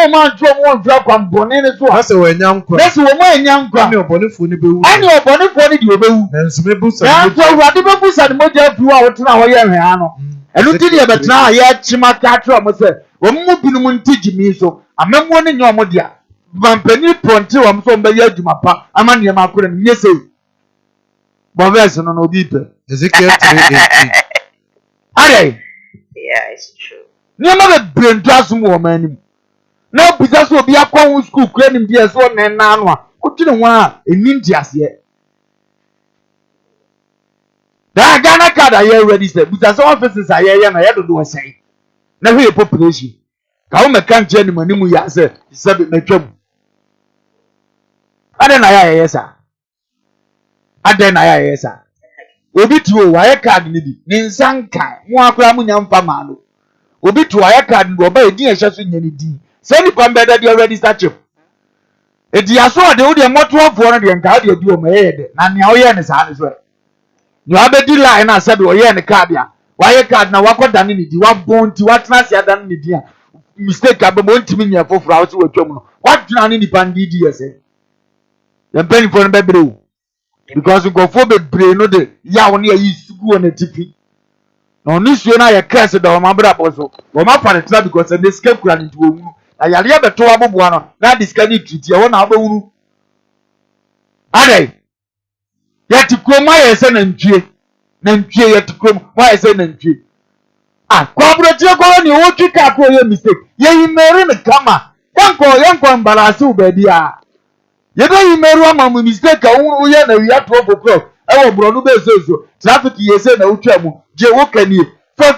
man to one drop and bonnet as well. That's a way young. That's what young crowd. Your bonny for the bill. And your bonny for the bill. And some boots. And so what the books and motor flew out now. And you did it, but now yet Chimaka must say, when moving teach me so. I'm not one in your modia. Vampeni pronti wa msombe ya jumapa ama ni makure ni nyese bovese no no bipe Ezekiel 3:18. Are yeah, it's true. Ni ma be brentu asum wo manim na bisa so obi akwa school kure ni bia so na na anu a otwene ho a eni ntiase da Ghana card aye register bisa so offices aye na yedo do sei na hwe population ka wo meka nche ni manimu ya se be metwam Ade na ya yesa. Ade na ya yesa. Obi tuo wa card ni bi. Ni nsanka. Mu akura mu nyamfa ma no. Obi tuo wa card ni oba edi ehye so nya ni di. Se ni pambeda de register chip. Edi aso de wo de moto ofo no de nka de di o ma yede. Na ne o ye ne sa ne so. Ni abedi line na se be o ye ne card ya. Wa card na wakoda ni di wa bonti wa transi adan ni di a. Mistake abemo ntimi nya foforo a so watwam no. Wa tuna ni pandi di yese. The penny for the baby because you go for the brain no de ya woni ayi sugu on tipi no ni suo na ya curse da o ma bra boso o ma fa the because they escape kura into omu na yare ya beto aboboa no na disca ni treat ya wona abawuru ade ya ti kroma ya se na ntwie ya ti krom wa ya se na ntwie kwa brotie ko ni o twika ko ye mistake ye yimere ne kama yanko mbalasu baby Yebe yimeru ama mu mistake awuru ye na wi ato okokro e wo bro no be sezo traffic yese na utwa mu je wo kanie fe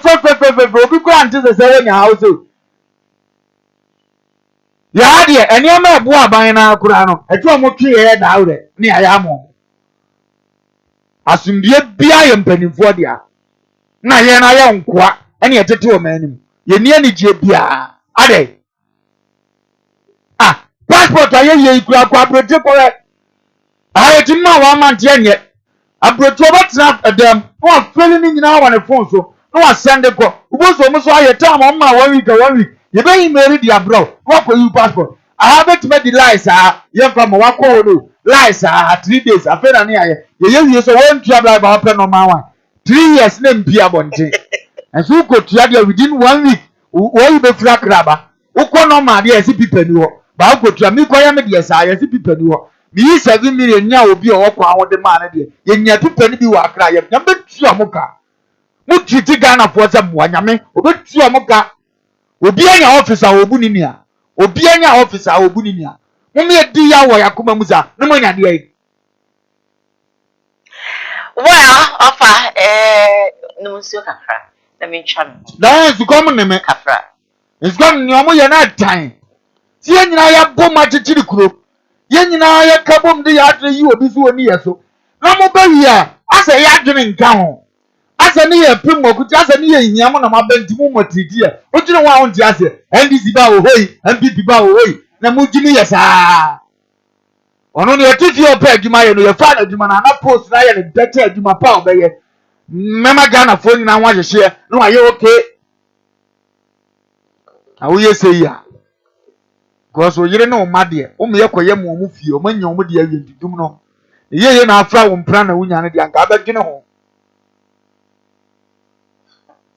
obi ko ante se wenya house ya de eni ama ebu aban na akura no eto mo twe ye da awre ni aya mo asumdie bia ye mpanimfo dia na ye na ye nkoa eni etete o manim ye ni ani je bia ade passport aye ikura kwa brote ko aye ti ma wa man tie nye abroto obatina adam no afeli ni nyina wa ne phone so no wa send ko uboso mo so aye time on ma 1 week ye be email di abroad wo ko you passport I have to make the lies ye from wa ko no lies 3 days after na aye ye so won travel ba open no ma one 3 years na mpia bonte and so ko tua dia within 1 week wo you be fra kraba wo no ma dia si people ni wo ba ko tua mi ko ya me dia sa ya si people ni wo mi 7 million nya obi o kwa wo de ma na dia ye nya people ni bi wa kra ye nya be tua mo ka mo titi Ghana for se mo nyame obi tua mo ka obi anya officer obu ni nia obi anya officer obu ni nia mo me di ya wo yakoma musa no mo nya dia well offer no so kafra let me cham na su kom ne me kafra is gone ni omo ye na tan ti ye nyina ya bom achichiri kuro ye nyina ya kabom de ya atre yi obi so oni yeso na mo ba wi a asa ya dwene nka ho asa ne ye pim okuti asa ne ye hiam na mabenti mu motridi e o dwene wa on ti ase NDC ba wo hoi MPP ba wo hoi na mo dwene yesa ono ne etifi opa adwuma ye no ye fa na adwuma na post na ye ne data adwuma pa obeye mema Ghana phone na wa hye no aye okay awo ye sei ya because o yire na o ma de o me yekoye mo mu fie o manya o mu de awie didum no ye na afra wo mpra na wunya ne de anka abadwene ho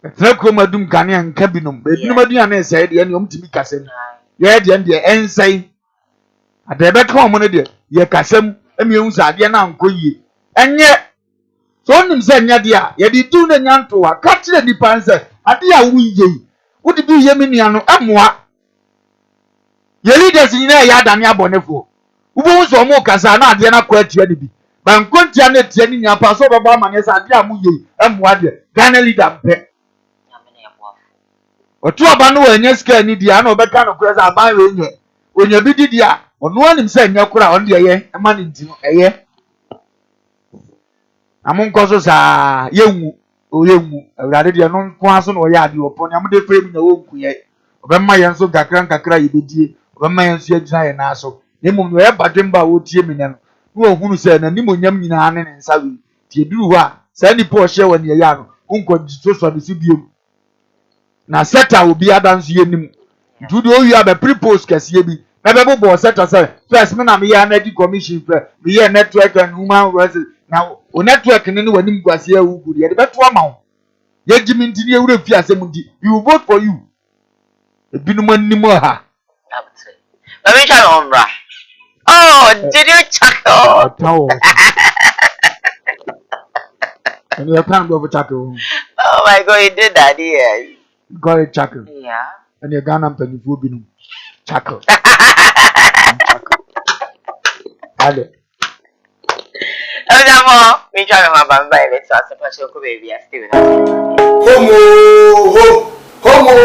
etre ko madum kane anka binom be binom adua na ese de ne o mtimi kasem ye de ensai adebe ka mo ne de ye kasem emi ehun sa de na anko yie enye so nim se nya de a ye di du na nyanto wa ka kire di panse ade a wuye wo di bi ye me nua no amoa ye leaders nyina ya adane abonefo ubo so mo kasa na ade na kwa atia de bi ban kontia na tia ni nya pa so baba amane sa ade amuye amoa de Ghana leader mpe otu aba no anya ska ni dia na obeka no kwa sa ban we nye onya bi di dia ono anim se nya kura on de ye ema ni nti no eye amun koso sa yenwu oyenwu awurade de no nko aso no ya ade opo ni amde frame na wonku ye obemma ye nso kakra yebedie obemma ye nso agina ye na aso nemum no ye badwemba wo tie me no no ohunu se na nimonyam nyina ne nsa wi tie duru ho a sa ni po hye woni ye ya no unko so de si biem na seta obi adanso ye nim ntu de owi aba pre-post kase bi na be bo seta say first me na me ya na di commission fe me ye network and human resources na o network ni wani mguase ya uguru ye be to ama wo ye gimi nti ni ewure fi asem ndi we will vote for you ebinum anim ha let me try on bra. Oh, did you chuckle? And you can't go for chuckle. Oh my God, you did that, yes. Got a chuckle. Yeah. And you're gonna penny for binum chuckle. Ale. Oh, we try my bamba. Let's ask a question. Baby, I still Homo.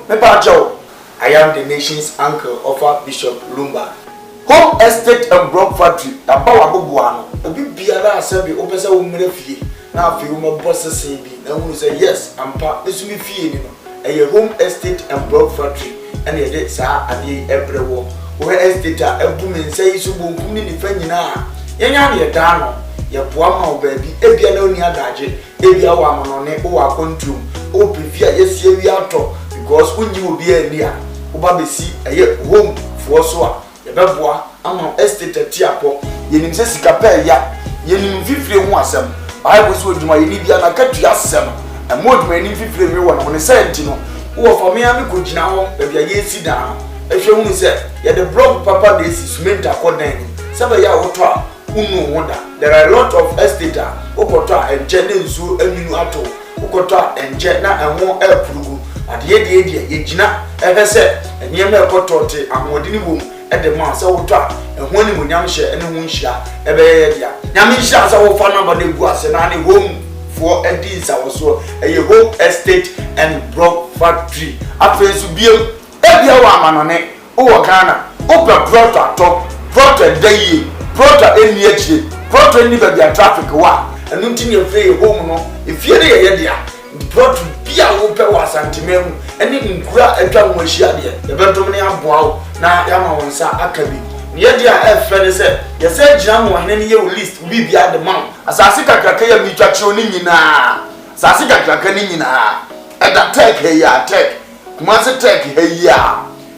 Mepacho. I am the nation's uncle of Bishop Lumba. Home estate and broad factory. Abawa bubuano. Obi biara asabi opesa wo mre fie. Na afi wo boss say bi. Na who say yes, ampa esumi fie ni no. Eye home estate and broad factory. And ye de sa ade ebrewo. Wo estate a ebu me nsai so bonkum ni nifa nyina. Yenya ne da no. Ye boa ma wo baabi. Ebia na oni adaje. Ebia wo amono ne wo akontrum. O prefia yesie wi ato because unyi obi ani a. Oba besi eye home for so a yebeboa ama estate tiapo yenim se sika pa ya yenim fifire hu asem bible so odwuma yeni bia na katua asem amodwuma yenim fifire wi wona woni senti no wo for me am ko gina ho e bia ye si dan ehwe hu se ye the block papa dey si cement akodan se ba ya woto a unu woda there are a lot of estate okoto a enje ne nsu aminu ato okoto a enje na enwo apurugu ade de ye gina ehese enye me ekoto te amodini wom ede ma se woto a ehwo ni munyam hye ene hu nhia ebe ye dia nyam nhia se wo fa number de gu ase na ne home for edins awoso eye home estate and block factory afensu biem ebia wa amanone o wo Ghana o pra proto ato proto dayi proto eni echi proto eni ba bia traffic wa enu ntini efre home no efie de ye dia proto bia wo pe wa santimemu eni nkura atwa wo ahia de ebentom ne aboa wo na yama wonsa akabi ye dia efre se ye se gina mo hene ne ye list bi bia de man asase kakraka ya mi twakye oni nyina asase kakraka ni nyina eda tech ya tech kuma se tech ya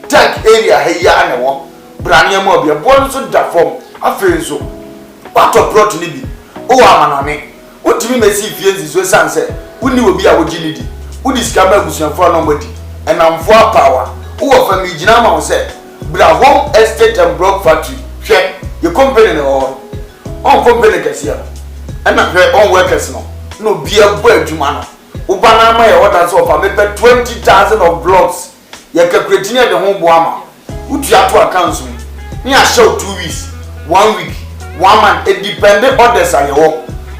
tech area ya ne wo brane mo bia bo so da form afenso wato plot ni bi o amanane wotimi mesi fienzi so sanse woni obi a wogini di wodi skama agusuafo no mbodi enamfo power wo fa mi gina ma wo se bra home estate and block factory hwe ye company ne on company kasia na hwe on workers no bia bo adwuma no wo bana ma ye order so fa me 20,000 of blocks ye calculate ne de ho bo ama utu ato accounts ni a show 2 weeks 1 week 1 month it depend orders aye wo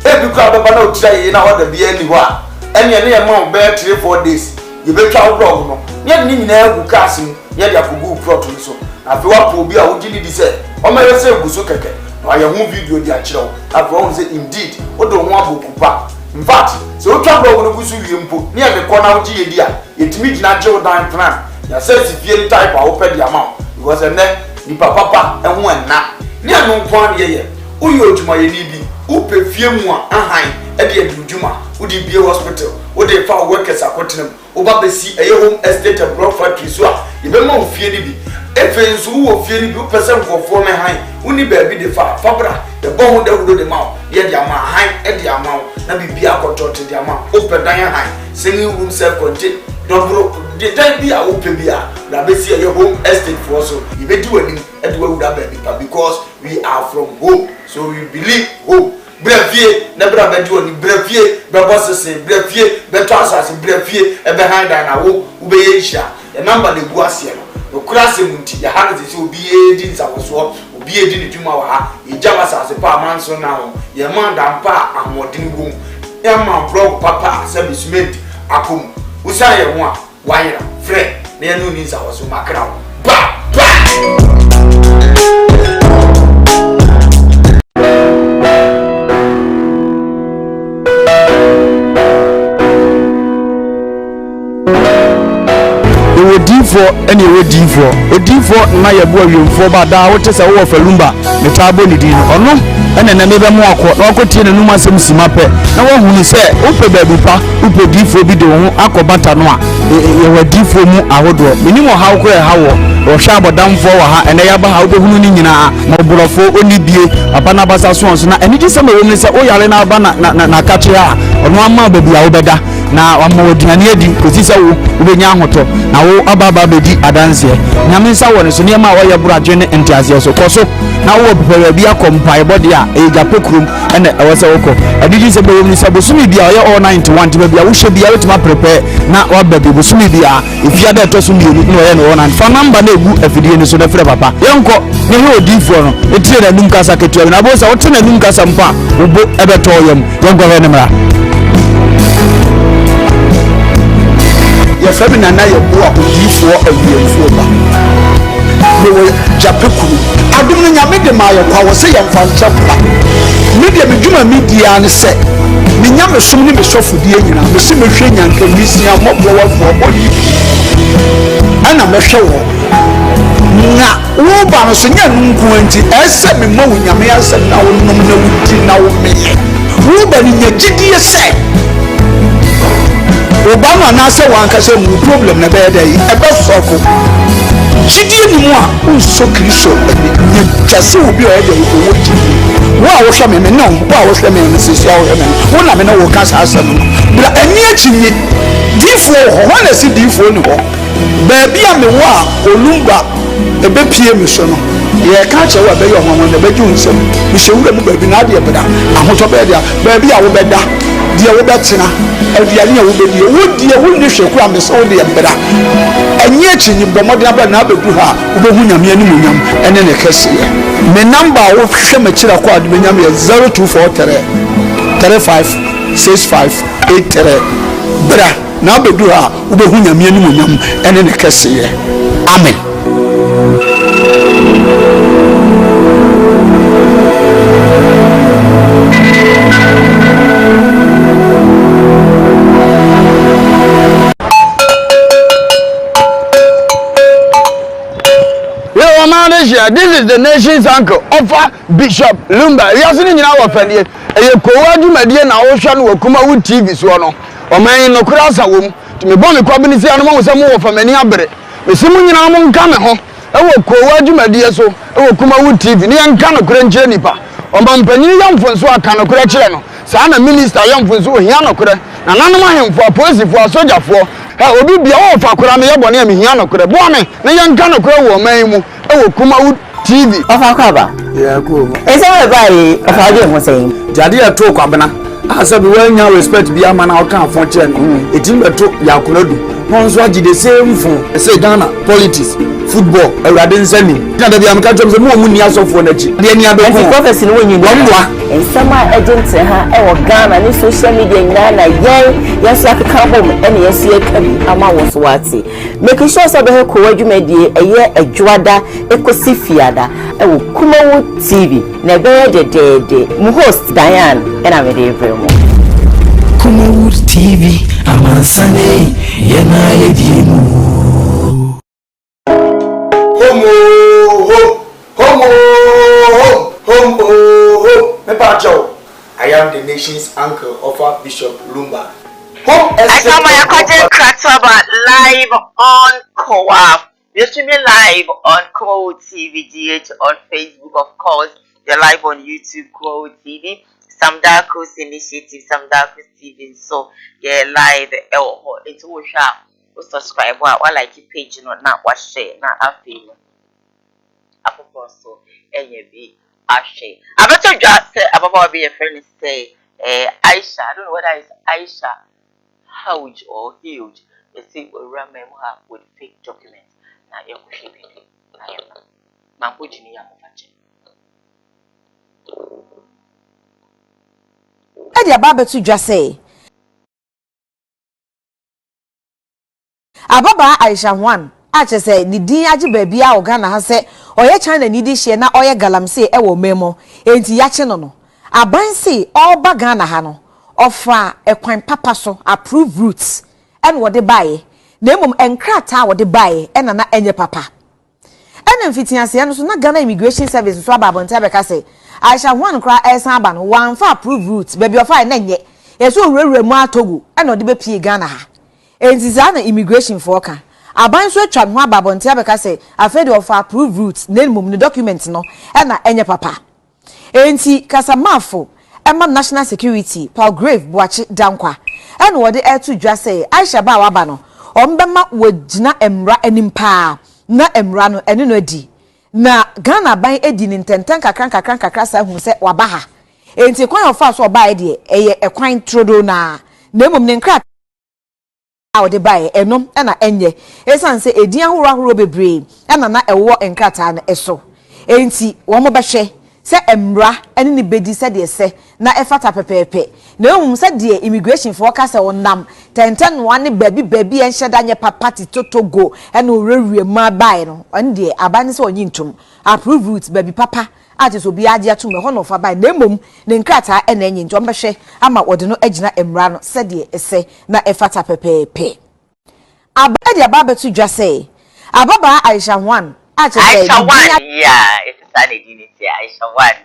e bi kwa baba na otira ye na order bia ni ho a ene ne ye ma be 3-4 days ye be twa blog no ne ni nyina agu kasim ye dia kugu plot no so afi wa po bi a wo gini di se o mere se guso keke na ye hu video di a kire wo afi wo say indeed o do ho abokupa in fact so o twa blog no guso wie mpo ne ye ko na wo gi ye di a yetimi gina je wo dan plan ya se si fie type a wo pe di ama because ene ni papa ehu enna ne anu nko an ye uyo odwuma ye ni bi upe fie mu a ahan e de adwuma udi bie hospital wo de fa workers akotenam wo ba besi eye home estate and block factory so a ye be ma ofie ni bi efe nso wo ofie ni bi wo pese nkofo me han woni ba bi de fa fabra de bo ho de wo de ma ye de ama han e de ama na bibi akotote de ama opedan han singing room self contain dobro the time bi a wo pe bi a na besi eye home estate for so ye be di wani e de wo da ba bi because we are from home so we believe home brefie na bra bedi oni brefie be bossese brefie be to asase brefie e be handa na wo be yehia e number de gu ase no krase munti ya ha ze obi edi nsawoso obi edi ni dwuma wa ha e jama asase pa manso na ho ye manda mpa amodin gum e ma blog papa se bisment akom usa ye ho a wayera fre na ye no ni nsawoso makra ba for any ready for na ya boa wiemfo ba da wote se wo falumba ne tabo ni din ono ene na mebe mu akọ na okotie ne numa asem sima pe na wo hunu se upe baby pa upe difo bi de ho akobata no a ye wadifo mu ahodo minimo hawo ko e hawo wo hwa abodamfo wa ha ene ya ba ha obehunu ni nyina moborofo oni bie papa na basa so na ene gi se me wo ni se o yare na aba na kache a ono ama baby a wo beda na wama wodunane adi kosi se wo ubenya ahoto na wo ababa bedi adanse nyame nsa wo ne so niam a wo ye buradwe ne entiase so koso na wo pepewe bia kompai body a eja pekrum ene ewo se woko adiji se bewom ni se bosumi bia wo ye all 91 tiba bia wo hye bia wetima prepare na wa baby bosumi bia ifia da to so mienu no ye no na fa number na egu afidie ni so na frɛ papa yenko ne he odifo no etire na num kasa ketua na bo se wo tene num kasa mpa wo bo ebeto yam yenko he ne mra ya fami na ye bo odifo awiemfo ba we japekuru adum no nyame de ma ye kwa wo se ye mfa nchapa media medjuma media ne se me nyame som ne me sofodie nyina me se mehwe nyanka misia mobbo wafo bodi ana mehwe wo na wo ba no so nya nunku anti ese me ma wo nyame asem na wo nom na wuti na wo me wo ba ni nyagidie se Obama na se wanka se mu problem na be dey e be sofo jidie ni mu a unso kristo ni tase obi o dey o woti wo a wo hwe me no wo a wo hwe me no se sia wo me wo na me no wo ka sa asem bra ani achinyi difo ho na si difo ni ho ba bia me wo a olumba e be pie me so no ye ka che wo be yo ho no be ju nsem me hewura mu ba bi na de e beda ahoto be dia ba bia wo beda dia wo betina aduane a wo bedie wo die wo ni hweku amese wo de bra enye achinyi bomode aba na abedu ha wo behu nyame ani munyam ene ne kese me number wo hwe machira kwa adu nyam ye 0243 356583 bra na abedu ha wo behu nyame ani munyam ene ne kese amen. This is the nation's uncle offer Bishop Lumba. We are sitting in our family. A Koowaa Show na Ocean wo KUMAWOOD TV so no. O man no kura sa wom. To me bon me kwabini si anoma wo sam wo fa mani abere. Me simu nyina mo nka me ho. E wo Koowaa Show so e wo KUMAWOOD TV. Ni nka no kura nche nipa. O man panyin yamfo so aka no kura kire no. Sa na minister yamfo so hia no kura. Na nanom ahemfo police fo soldier obi bia wo fa kura me yebone am hia no kura. Bo me ne yanka no kura wo man mu. Ewo KUMAWOOD TV. Ofa kwaba. Yeah, cool. Ese we bai ofa de mo sei. Jadi ya to kwabena. Asa bi wanya respect bi ama na o kan fon che no. Etim beto yakunadu. No nso agi the same fon. Say Ghana politics, football, awrade nsani. Na da bi am ka twem se mo ni asofo na chi. De ni abe ko. Prophecy no wenyi. Wamwa. Ensama agent ha e wo Ghana ni social media nyina na yes like kabom ene yes ye kabi ama wo so wati. Make sure say be Koowaa Show eye adwada ekosi fiada e wo KUMAWOOD TV na be de mu host Diane ena me de evremo KUMAWOOD TV amansane yena yedimu I am the nation's uncle of Bishop Lumba. Home I saw my content Krataba live on Koowaa. You're streaming live on KUMAWOOD TV DH on Facebook, of course. You're live on YouTube, KUMAWOOD TV. Some Darkos Initiative, some Darkos TV. So, yeah, live. It's all sharp. Subscribe. While like your page, you know, not watch it, not a feel. Apropos, so, and you be a shame. I better just say, about be a friend say, Aisha. I don't know whether it's Aisha. Huge or huge, you see, we remember with fake documents. Now you're shipping it. I am. My putting in your Eddie Ababa to just say Ababa Aisha one. I just say, the Diaji baby, our Ghana has said, or your China needy share now, or your galamsey, ewo memo, ain't yachinono. A bansi, all bagana hano. Offer a quine papa so approved roots and what they buy. Name and crata what they buy and an any papa. And in 15 years, so not Ghana Immigration Service swab on Tabaka say, I shall one cry as Saban, one for approved roots, baby of fine name yet. Yes, so real more togu and not the P Ghana. And this is immigration forker. A band so chan one babon Tabaka say, a fed of approved roots, name the documents no, and any papa. And see, Casamafo. Emma National Security, Paul Grave, Boachi Dankwa. And what the air to just say, Aisha Bawabano, Ombema would jina emra enimpa, na emrano enunodi. Na Ghana by Edin in Tentanka Cranka Crassa who said Wabaha. Ain't a coin of fast or by a quine trodo na. Nemum Nenkrat out the buy, enum, and a enye. Esan say a dear robe brain, and a war and cratan eso. Ain't he, one more bashe. Se emra eni ni bedi se de se na efata pepepe na ohun se de immigration for ka se wonam tenten wane baby en hyeda nye papati totogo ena orewie ma bai no on de abani se onyi ntum approve route baby papa ati so bi age atum ho no fa bai na emom ne nkrata ena enyi ntom behwe ama wode no agina emra no se de ese na efata pepepe abedi ababetu dwa se ababa Aisha 1 Aisha 1, yeah, it's a sunny dignity. Aisha 1,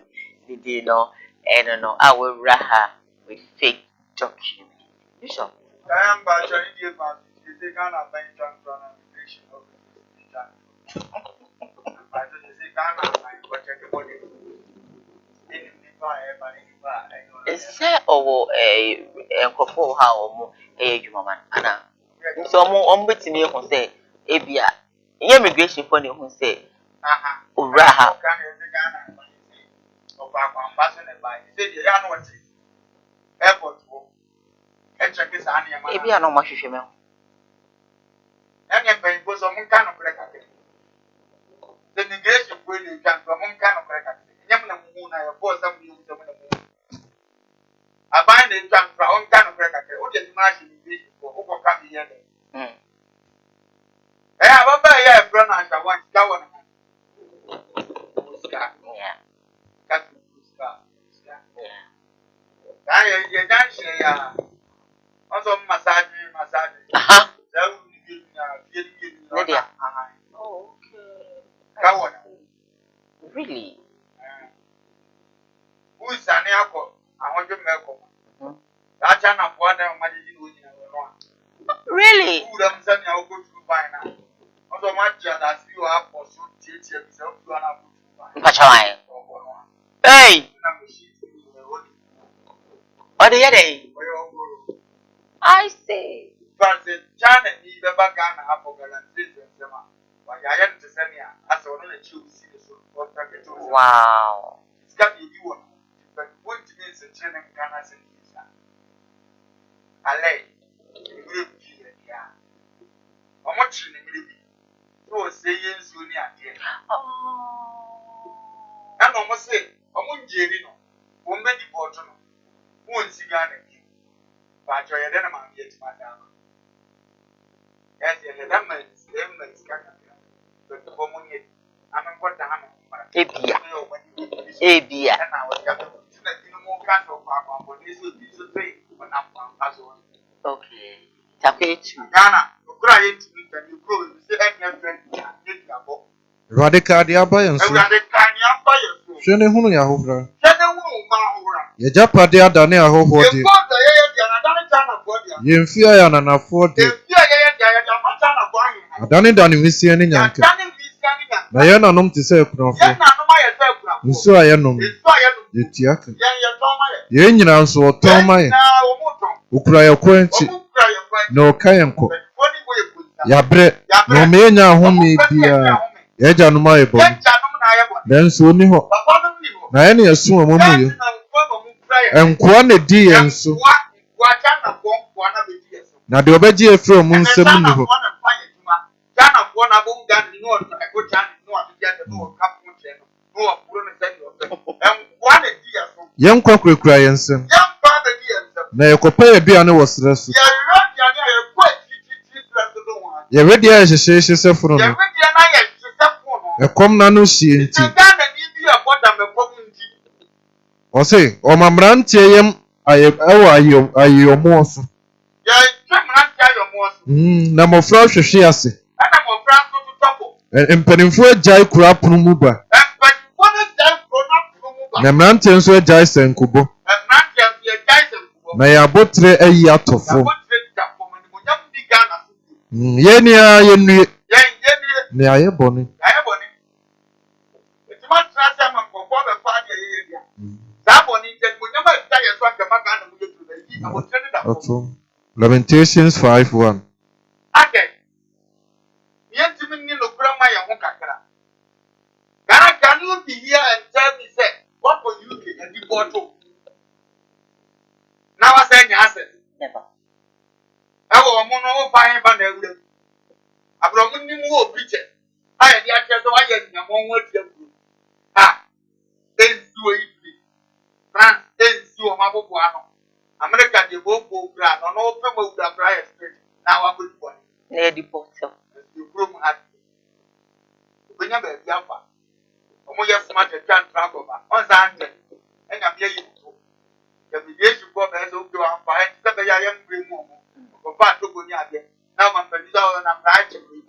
did you know? And no, I will raha with fake documents. Bishop. I am by Chinese man. They can't have any transfer and immigration of the I don't say Ghana, I watch everybody. Is there a couple how a woman? Anna. So, more betting me who say, Abia. Immigration for who say, Uraha. Airport. Maybe I know much of you. And then when was some kind of record. The immigration will come from one kind of record. Yamna moon, I oppose some news of the moon. I bind the junk for one kind of record. What is the immigration for overcoming the other? I have a buyer, brother, I want to go on. Yeah. I dance also massage. Oh, okay. Really? Who is an airport? I want to make that channel of water money in really? who them send you go to buy now. Also, much that you have for so teach yourself to an Pachawai. Hey! What the other? I say. Francis, China need the bagan and apple and season. Why I am to send you as a little choose. Wow. It's got you one, but what means a training can I say? I lay. How much in the middle? So say yes, soon. Oh. And almost say, I won't jelly no. Won't be the bottom. Won't see Ghana. But you're a man yet, madam. Yes, the elements can but the woman yet. I'm what the hammer. Abia. And I was going to more kind of papa, but this will be so great when I'm as well. Okay. Tapete. Ghana, you cry it and you grow, you say, I'm friend, Radical Diabayans. Shene Hunu Yahoo. Yajapade Adane Aho. Yemfia ya na na fode. Yemfia ya macha na kwa yin. Adani dani misi eni nyanke. Na ye na nom te se kunofo. Ye na nom aye se kunofo. Nsu aye nom. Nsu aye nom. Yetiaka. Ye toma ye. Ye nyina nso otoma ye. Na omuto. Ukura ye kwanchi. Okura ye kwanchi. Na okayenko. Ya bre. Na me nya ahome bia. Ye ja nom aye bo. Ye ja nom na aye bo. Den so ni ho. Papa no ni ho. Na ye ne asu omo mu ye. Enkoa ne di ye nso. Na de obeji efro mu nsem ni ho. Yen kwa kurekura yen nsem. Na yekopa ye bia ne wosre so. Ye ready a hyehyehye seforo no. Ekom na no hie nti. Ose, o mamrantie yem ayomo so. Na mofra hwehwe ase. Mpanimfo agya kura pono mu ba. Na mrantie nso agya senkubo. Na ya botre ayi atofo. Yeni a yenu. Ne aye boni. Lamentations 5:1. Okay. Yentimi ni no grandma ya ho kakra. Gara can you be here and tell me say what for you and the bottle? Now I say yes. Never. Awo mo no buy ba na ewure. Abro mo ni mu obiche. Aye di ake so wa ye nyamo ho atia ku. Ah. Enzu oyi. France enzu o mabobo ano. America de bobo bra no pe mo bra bra street. Now I go to na di portal. You groom hat. We never be afa. Omo ye smart e twan track over. On zante. En am ye you. The video go be so go am fa. Se be ya yam green mu mo. Ko ba to go ni ade. Now man pe do na bra che bi.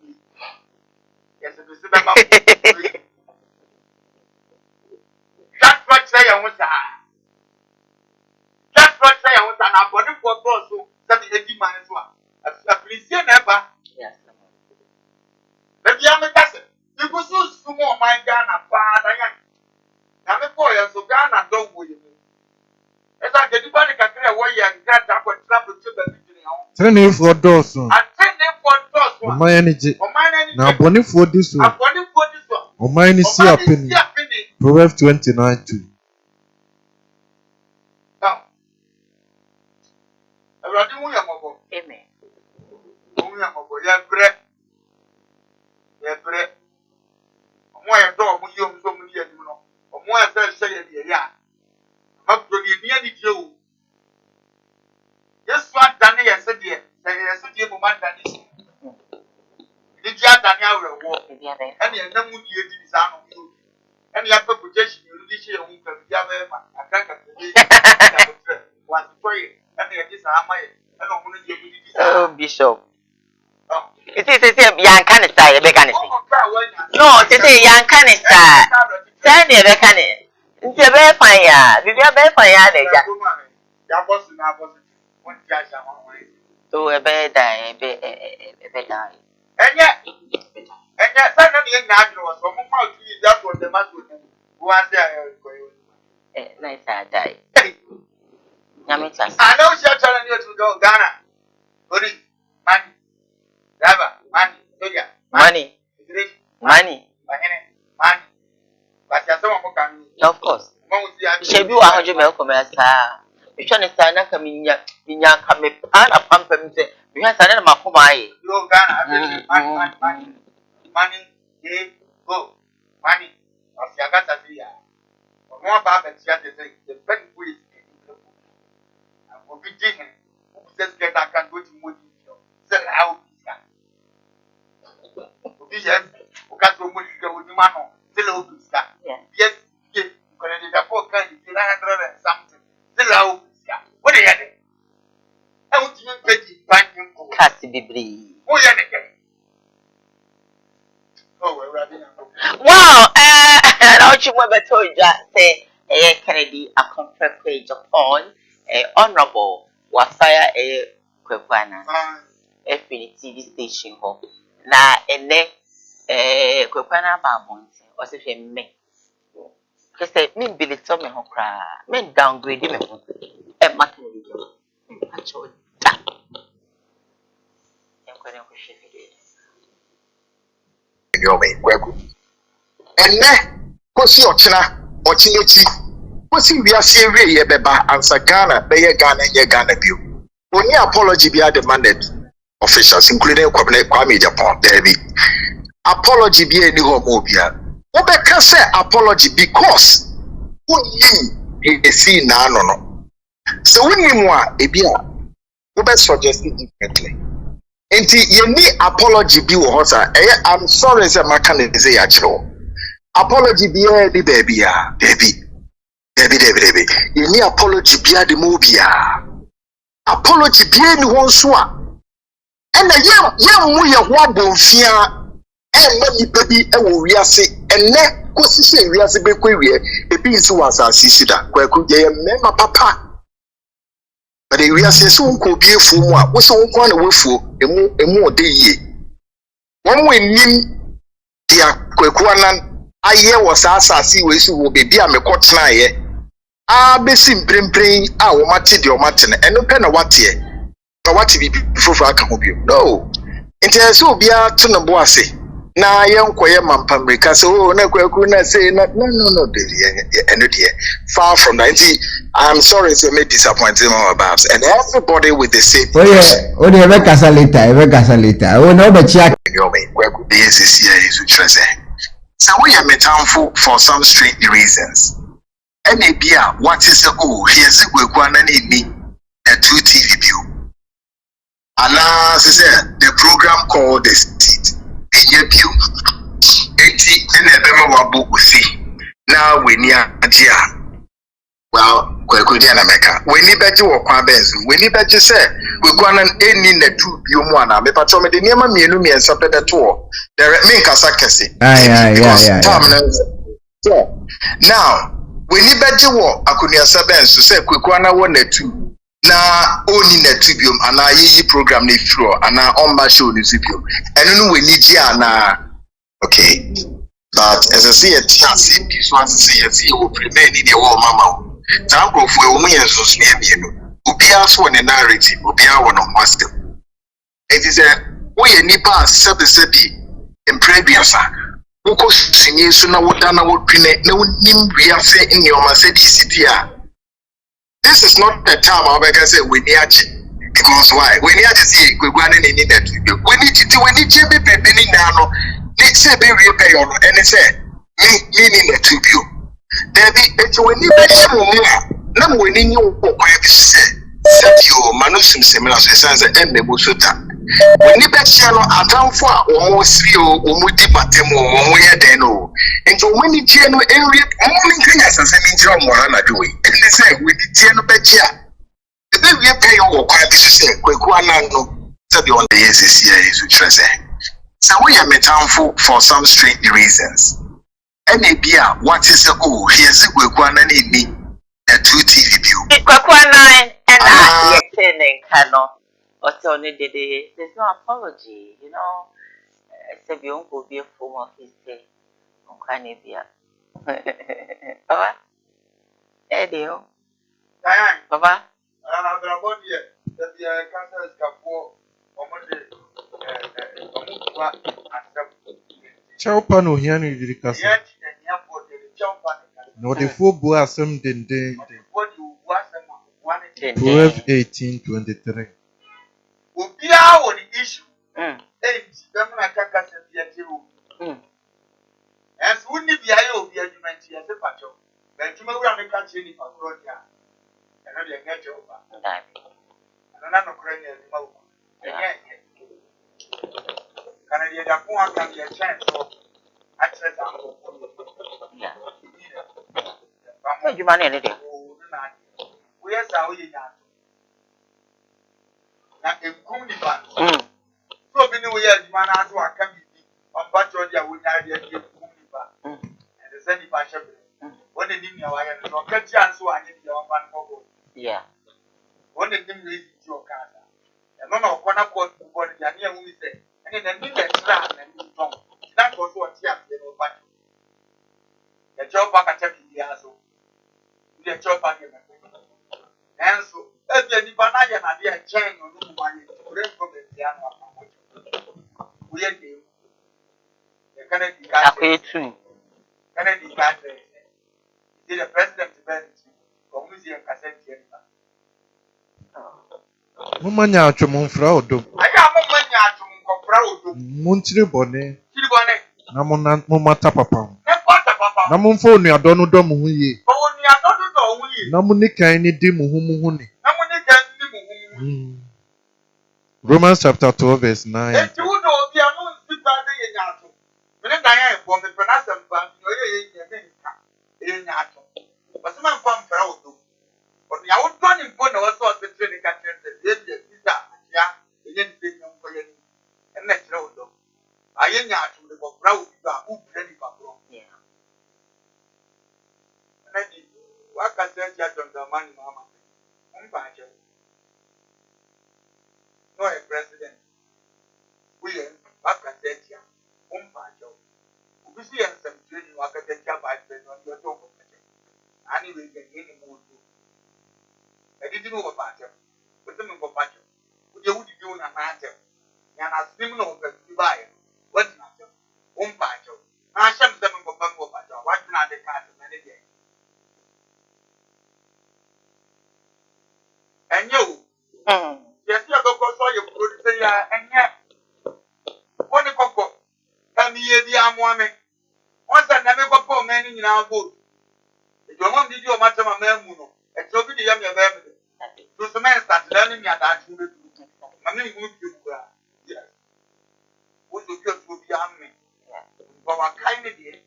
Yes, it is the man. That's what say I want to. That's what say I want to. Na body for boss so that the 80 man as well. Appreciate never. Yes. Let me have a cousin. You go so small, my Ghana, father. Now, the boy, so Ghana, don't go. As I get the body, I can away and get up and travel to the Training for those. and training for those. My energy. Now, bonnie for this one. Oh, mine is here penny. Proverbs 29:2. Now, amen. Yebre omo ya do omo yom so mu yedi no omo ya se ye ya ma pro ni ni ani die o yesu adane ye se die mo ma dane si ni ji adane awrewo ene ya namu die di sa no so ene ya pe projection ni di she hu ka bia be ma akaka be ya botre wa toye ene ya di sa amaye ene omo no die di sa oh bishop it is yan kan style be kan say no it is yan kan style say dey be kan nti be fan ya bibia be fan ya na ja ya boss na boss won ti aja won to e be die e be die enye say na ye nya adro so mo ma tu is that was the man who was there ko nice die nyame chas I know she telling you to go Ghana ori money Raba, money, soja, money, money, money. But ya sama mo kan. Of course. Shebi wa hoje me ko me sa. Mi hwe ne sa na ka minya ka me ana pampam se. Mi hwe sa na makoma aye. Yo Ghana, money. Money, go. Money. Osia ga sa ya. Omo ba ba tia de say the pen quiz. Obi din. Who says get that can go to modi. Say how yes, because we go with Mano, still yes, yes, because the poor kind of 900 and something. Still what are you? I want to get it back in Cassibri. Oh, yeah, oh, wow, I don't you ever told you say, Kennedy, a contract page upon a honorable was fire a Kwekwana. Every TV station ho. Na ene Kwekwana ba bonti. O se hwe me. Kese me be the to me ho kra. Me downgrade me ho. E maka ni video. Acho ta. Enkwere ko hwe video. Yo me kweku. Ene kosi ochina ochinechi. Kosi wiase ewie ye beba ansa Ghana be ye Ghana bio. Only apology be demanded officials including Kwame Japan Debbie. Apology be any homobia. Obeka say apology because he see na no. So when you want ebia obe suggest differently. Enti ye ni apology bi wo hosa I'm sorry say my can say ya chiro. Apology be any baby ya baby. Ye ni apology be the mobia. Apology be any one so a. And yam mu ye ho abonfia e baby e wo wiase enne kosi se wiase be kwewie e bi nsi wasase sida kwaku ye mema papa. But the wiase so nko bi efu mu a wo so nko na wefu emu ode yie. Won wenim dia kwaku anan aye wo asase we si wo bebi a mekotena ye. A besi mprempren a wo mate de o mate na eno pe na wate na wate bi fufu aka ho bi no ntia so bia to no bo ase na yenkoye mampamrika so na kwaku na say no baby eno de far from that. I'm sorry to make disappointing mama babs and everybody with the same o de be kasa later o no be chia yo me kwaku be is here is trust so we are metamful for some strange reasons. And maybe what is the here's a quick one and it need a 2 TV view. And as I said, the program called The Seat. In view 80 and a member will see. Now we near Gia. Well, Kwekudiana Mecca. We need better or Quabens. We need better say we go on any in the 2 view one. Me patrol the name of me and something at all. There mean Kasakasi. Now we need better work. Akunia Sabens to say Kwekwana 1 and 2. Na only netubium and I program ni floor and I on my show netubium. And then we need ya na okay. But as I say a chance, this was to say a see who remain in your mama. Tango for women so sneer. Ubia so a narrative, Ubia one of master. It is a way nipa sebi in previous. Woko sinye so na wodana wodpine na wonim wiase in your Mercedes city. This is not the time I say we need because why? We need to see we go in that we need to be beginning now. Let's say be repay on and say meaning the to you. There be it when you no we need you say you manusum similar sense and the busuta. When you bet channel account for almost 3 or multi patemo or then oh. And so when you channel area only thing as a semi Mohana doing. And they say with the channel betcha. The baby pay your quite to say, Kwekwana no sabi on the SCA is which I say. So we are metamful for some strange reasons. And maybe what is the here's the Kwekwana need me a 2 TV view. Kwekwana and I cannot. There's no apology, you know. Except you won't be a form of his day. Baba, Eddie, Baba. Chowpano here in the castle. No, the full boy assem den. Proverbs 18:23. Ubia won the issue. Them na kaka se bia tiru. As wouldn't be I obi argument here se pacho. But you may we catch any for Cronia. And not get you over. And none of Cronia is mouth. Canada Japon can be a chance of access. You money anything. We are Saudi. Not a Kuniba. So many years, man, as well can be on Patronia would have yet give Kuniba and the Sandy Pasha. When they didn't know I had no chance, so I need your one more. Yeah. When they didn't raise your casa. no no kona ko ko ya ne hu se ene na mi le tra na mi tom na ko so ti ase no ba ya job ba ka cha bi ya so ya job ba ke na enso e bi ni ba na ya na de chen no no ma ni ore ko be ya no apa mo we ye de e kana di ka kana di ka the president ben ko mu zi ka se ti Mumanya atwomfra odom. aya mo manya atum ko pra odom Muntiri bone. tiri bone Na mumata papa. ne kwata papa Na mumfa onuadɔ no dɔ mo ho yie. o ni adodo do hu yi Na munikan ni di mo ho ni. na mo ni kan ni mo hu Romans chapter 12 verse 9. e ti wo do obi anu si ba de ye nya atum me ne dan ya bo me pena sam ba no ye ye me nka ye nya atum basi man fa mfra odom o ni awo do ni mpo na wo so se tre ni ka tre ye ye visa ya ye ni pe nyam ko ye ni ene tre odom aye nya atum de ko fra obi ba u pre ni ba bro Nani, wakati ya Jongamani mama. Mbaje. No a president. We wakati ya mbaje. Ubisi ya semtweni wakati ya vice president yo to. Ani we get any more. I didn't know about it. But them go back. Uje udi do na manje. Ya na slim no be buy. What na je. Mbaje. Na sham them go back go back. What na de card na ne dey. Enyo. Yes, you go so you produce ya enye. Woni koko. Kami ye bi amwame. Once na me koko me ni nyina go. Ejomo ndi di o matema mamu no. E to bi di ya me ba me. Do so men start learning me ada chu be. Ma me ngu bi ku ra. Yes. Wo so bi o to bi amme. Wa wa kai ne die.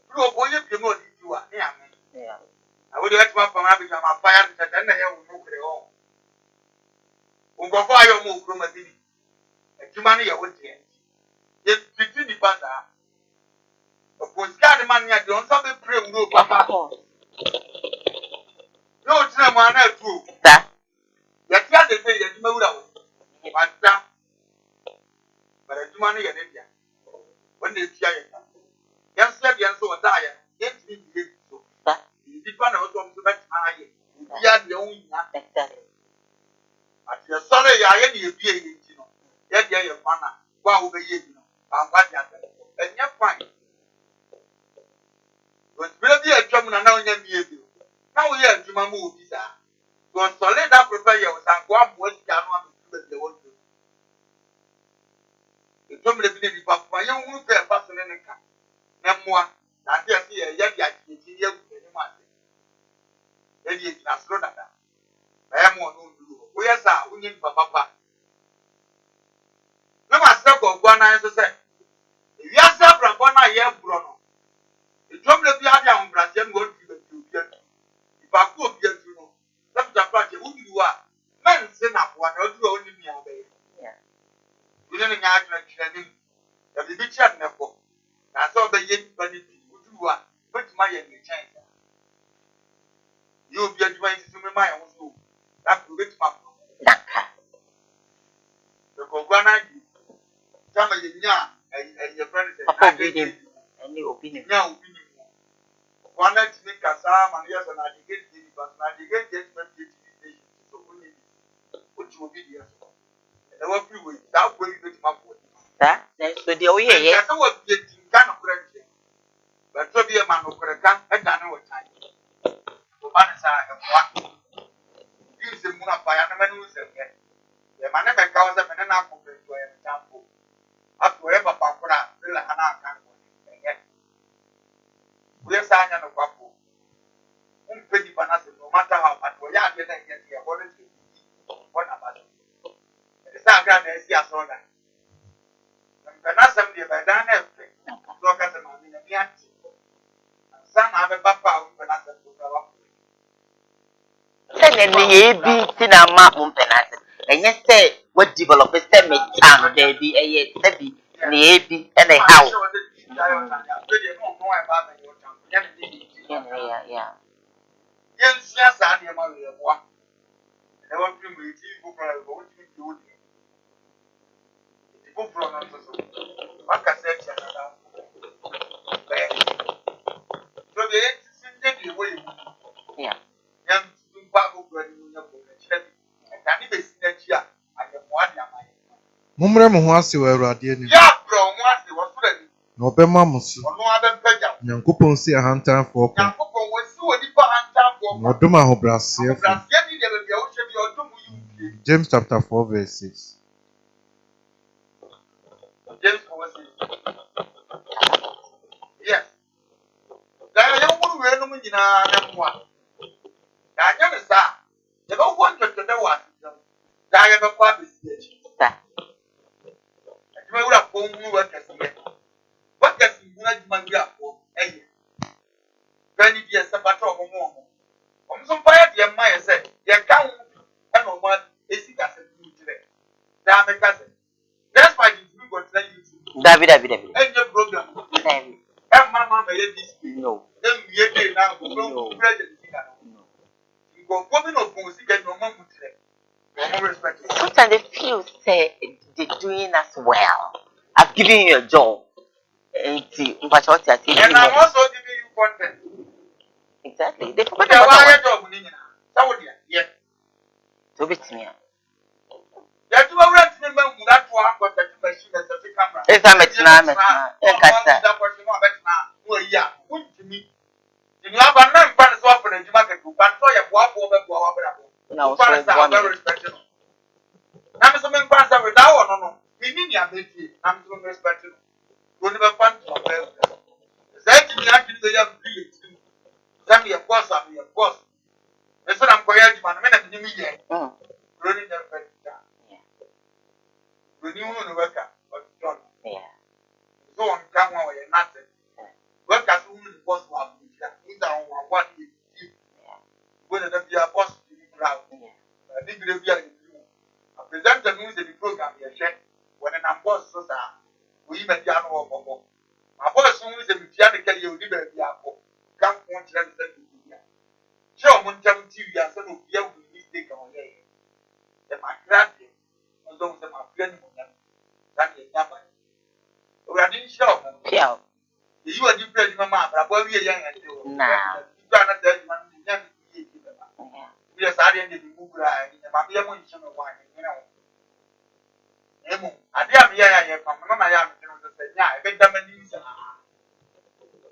Pro bo ye bi mo di ju a ne amme. Yeah. I would let my family be my fire that then I will move it on. Ungofo ayo mu kroma bibi. Ejuma ne ye wo de. Ye fiti di banda. Oposika de man ya de on so be pray no papa. Yo tire mo ana atu. Da. Ye tia de say ye juma wura wo. Banda. Bara ejuma ne ye ne dia. Wonde tia ye. Yan se bia so da ye. Ye ti bi so. Da. Di pa na wo so so bet aye. Bia de on nya. Exactly. Ati ye sore ya ye ne ye bia ye ti no. Ye dia ye fana. Wa wo be ye bi no. Amba dia. Enye fine. But baby a drum na onye mi ebi. Na wo ye adwuma mu obi da. So solid that prepare you san go am what ya no am to be won do. The drum le bi ni papa ye hu pe pa so ne nka. Na moa na de se ye dia ti ye gu ni ma se. E di na so da da. E mo no ndu. Wo ye sa unyi papa. Na ma se go gwa na so se. Wi asa bra bo na ye bro no. Drum le bi ade am bra se ngo ti be ti obi. Iba ku obi atu no. Na bi japa je wo bi wa. Men se na bo na odu oni mi abe. Yeah. Wo ne nya adwa twira nim. Da bi bi chia na ko. Na so be ye ba ni bi odu wa. Betima ye ni chen. Yo bi adwa yin su me ma ye wo so. Da ku betima ko. Daka. Ko gwa na di. Tama ye nya ye friend say na be any opinion. Nya opinion. Wana tini kasa mania sana digeti di bas na digeti just na digeti so kuni uchi obi dia so na wa free way that way you get map that then so dia we ye kasa wa digeti kana kuranje but so be man no kuraka e da na wa tai to ban sa e kwa yin se muna pa ya na manu se ke e man na be ka wa se me na ko pe to e tampo ato e papa kura la ana kan ko ye we sa anya no kwa Pedi panase no matter how much we are getting here according to what about it. The saga na esi asonga. Panase mde ba dan na fe. So ka se ma mi na mi ati. Sa na be papa u panase ko ka wa. Se ne ye bi ti na ma mu panase. Enye se what develop se me tan dey bi eye se bi ne ye bi e na how. Yeah. Yen sia sa ne ma we boa. E won fi mu ti bu pra go ti do it. People from us, what can say to another? So the end the way, Yeah. young Babu, and can even see that here. I am one young man. Mumra mo ho ase wa Awurade anim. Yeah, bro, once they was ready. Na obema mo so. No other pega. Nyankopɔn si ahantanfo ko. Yankopɔn was so the hand. Na ɔdom ahobrɛasefo. James chapter 4 verse 6. James was yes. There are young women in Namwa. I never saw. They don't want to know what. I have a part of the you may have home workers here. What does you want to be for? Eh? 20 years about more. Some fire, dear Maya said, you can't have no one is it as a new today. Damn it, cousin. That's why you got to tell you. David. And your program. David. And Mamma may this. No. Then we now go president. You go woman of Bossy get no more today. No more respect. Sometimes they feel say they're doing us well. I've given you a job. And I'm also giving you content. Exactly. They forgot But about why that job in Saudi? Yes. one. To be to me. Yes, you are right. Remember that one got the machine as a camera. It's a metina. That question about now. Oh, yeah. Wouldn't you mean? You have a man for the software and you market to control your walk over. No, so very respectful. I'm some answer with that one. No, we need your baby. I'm so respectful. We'll never find to a bear. That you have to do the young people. Tell me, of course, I'm your boss. That's what I'm going to do. I'm yet. Running their friend. When you want to work out, but John. Yeah. So on camera, you're nothing. Work as a woman, boss, either on what you do. Whether that be a boss to be proud. I think they be a presenter news in the program here, check. When an boss so that we met Jan or Bobo. My boss who is a mechanical, you live at the apple. Come on, tell us that you do. Show one time TV as a no mistake on here. The macraty, although some are friendly that is never. We are in show. Yeah. You are different, Mamma, but we are young and you. Nah. You are not that one. Yes, I didn't move right. My dear, one, you know. I am here from Mamma. I am I bet them and use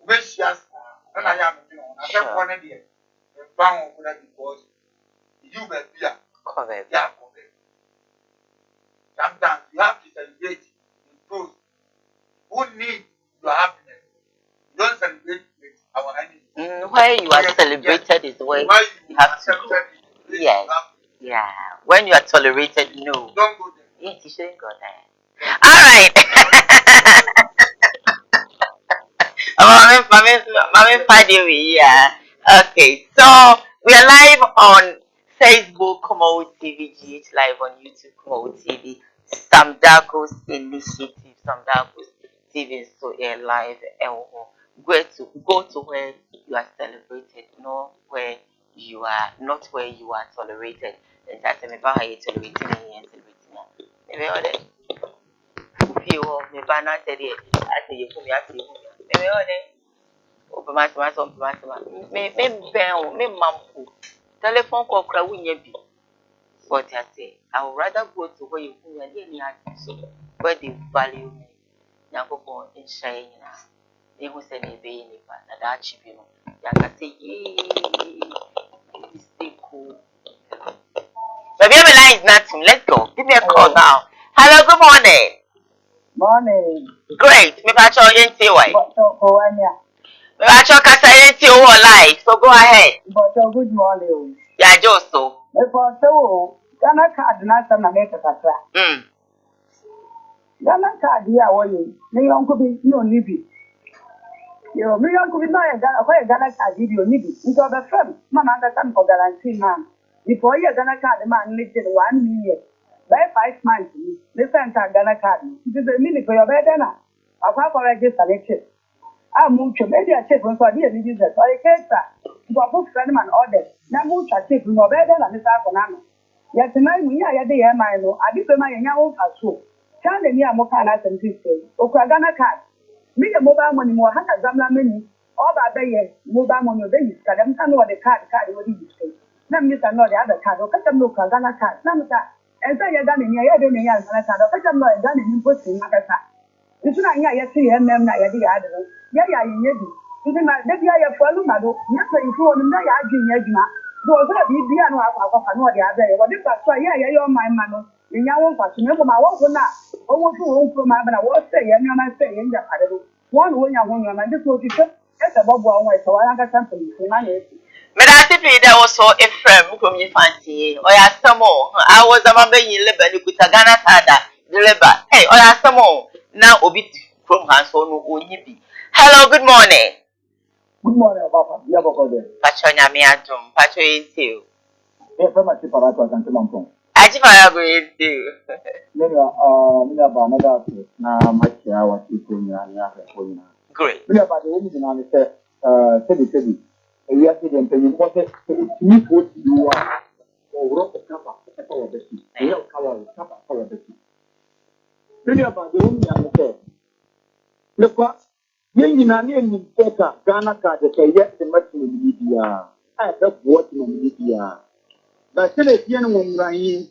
wish yes, and I am, I don't want to be found because you will be a cover. Yeah, sometimes you have to celebrate in truth. Who needs your happiness? You don't celebrate with our enemies. Where you are celebrated is where you have to go. Yes. Yeah. When you are tolerated, no. Don't go there. Yes, you shouldn't go there. All right. Yeah. Okay. So we are live on Facebook, KUMAWOOD TV, GH Live on YouTube, KUMAWOOD TV, Sam Darko's Initiative, Sam Darko's TV, so you're live. Go to where you are celebrated, not where you are, not where you are tolerated. And that's how you tolerating me and celebrating me. Maybe all that. If you want me, but not said it. I say you put me, I say you put me. Maybe all that. Open my me mampu. Telephone call crowd win ye be. But I say, I would rather go to where you put me and any answer. Where they value me. Now go on in shine. They will send me be in it, but that chip, you know. I can say, yay, it's so cool. But your line is nothing. Let's go. Give me a call now. Hello, good morning. Morning. Great. Me patch on you say why. Me patch on kasa you say live. So go ahead. But good morning. Yeah, just so. Me for so Ghana card na some na make kakra. Ghana card here we. Me uncle be no nibi. Yo, me uncle be no Ghana. Why Ghana card video nibi? Into the firm. Man understand for guarantee man. Before you Ghana card man need 1 million. By 5 months, listen to Ghana card. It is a minute for your bed. I can't register it. I moved to maybe a chip on for the business or a case. You are booked for an order. Now move to chip in your bed and Mr. Konano. Yet my me I had the mine, I did my young so. Tell me a mokana and sister, Okagana card. Me a mobile money more hanga zamla many, all by the mobile money, then you can know the card what you say. Now you can know the other card, or cut them look Kagana card, Namaka, and say you're done in your head and you're card, or cut them no done in posting Makasa. You should not yet see him, and I had the other. Yeah, you even my baby, I have followed Mado, not for you for the night I didn't yet. Those are the idea no know the other. What if that's why, yeah, you're my man. In your own fashion, remember my work will not. Over to home from my but I was saying, and I say in the paddle. One way I want you, and this was you said, that's a bob one way, so I got something to manage. But I think there was so a friend whom you fancy, or I some more. I was a member in Liban, you could Ghana Tada, the Liba. Hey, or I some more. Now, Obit from Hanson, who you be. Hello, good morning. Good morning, Papa. Yeah, Papa. Patronia Miatum, Patro is you. Yes, I'm a chip of that and Toronto. I think I agree with you. Many about another now, my chair was eating and great. Many about the woman and said, Teddy, and we are sitting and you wanted to meet what you are. Or rock a cover, a power betty. A yellow color, a power betty. Many about the woman and said, look what? Yen na ne ni peka Ghana card say yes the much in media. I have watching on media. But still if you know right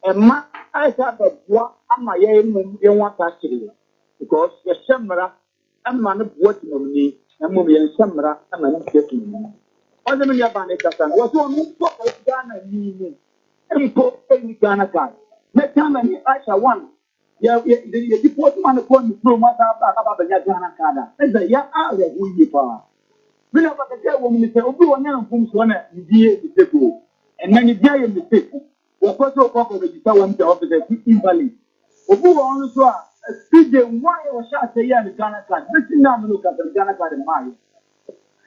and ma I have a what am I in want actually because the shamra and man watching on me and movie and shamra and man getting me. All the many abanika was on Ghana meaning and put any Ghana card. Next time I shall one. Yeah, the deport man upon the pro matter about the Ghana card. As a young hour, we are. We never get woman say, oh, one young from one the go. And many day in the state. The first of all, the one to office invalid. Obu also a speed why or shall say, yeah, the Ghana card. Let's now look at the Ghana card in mind.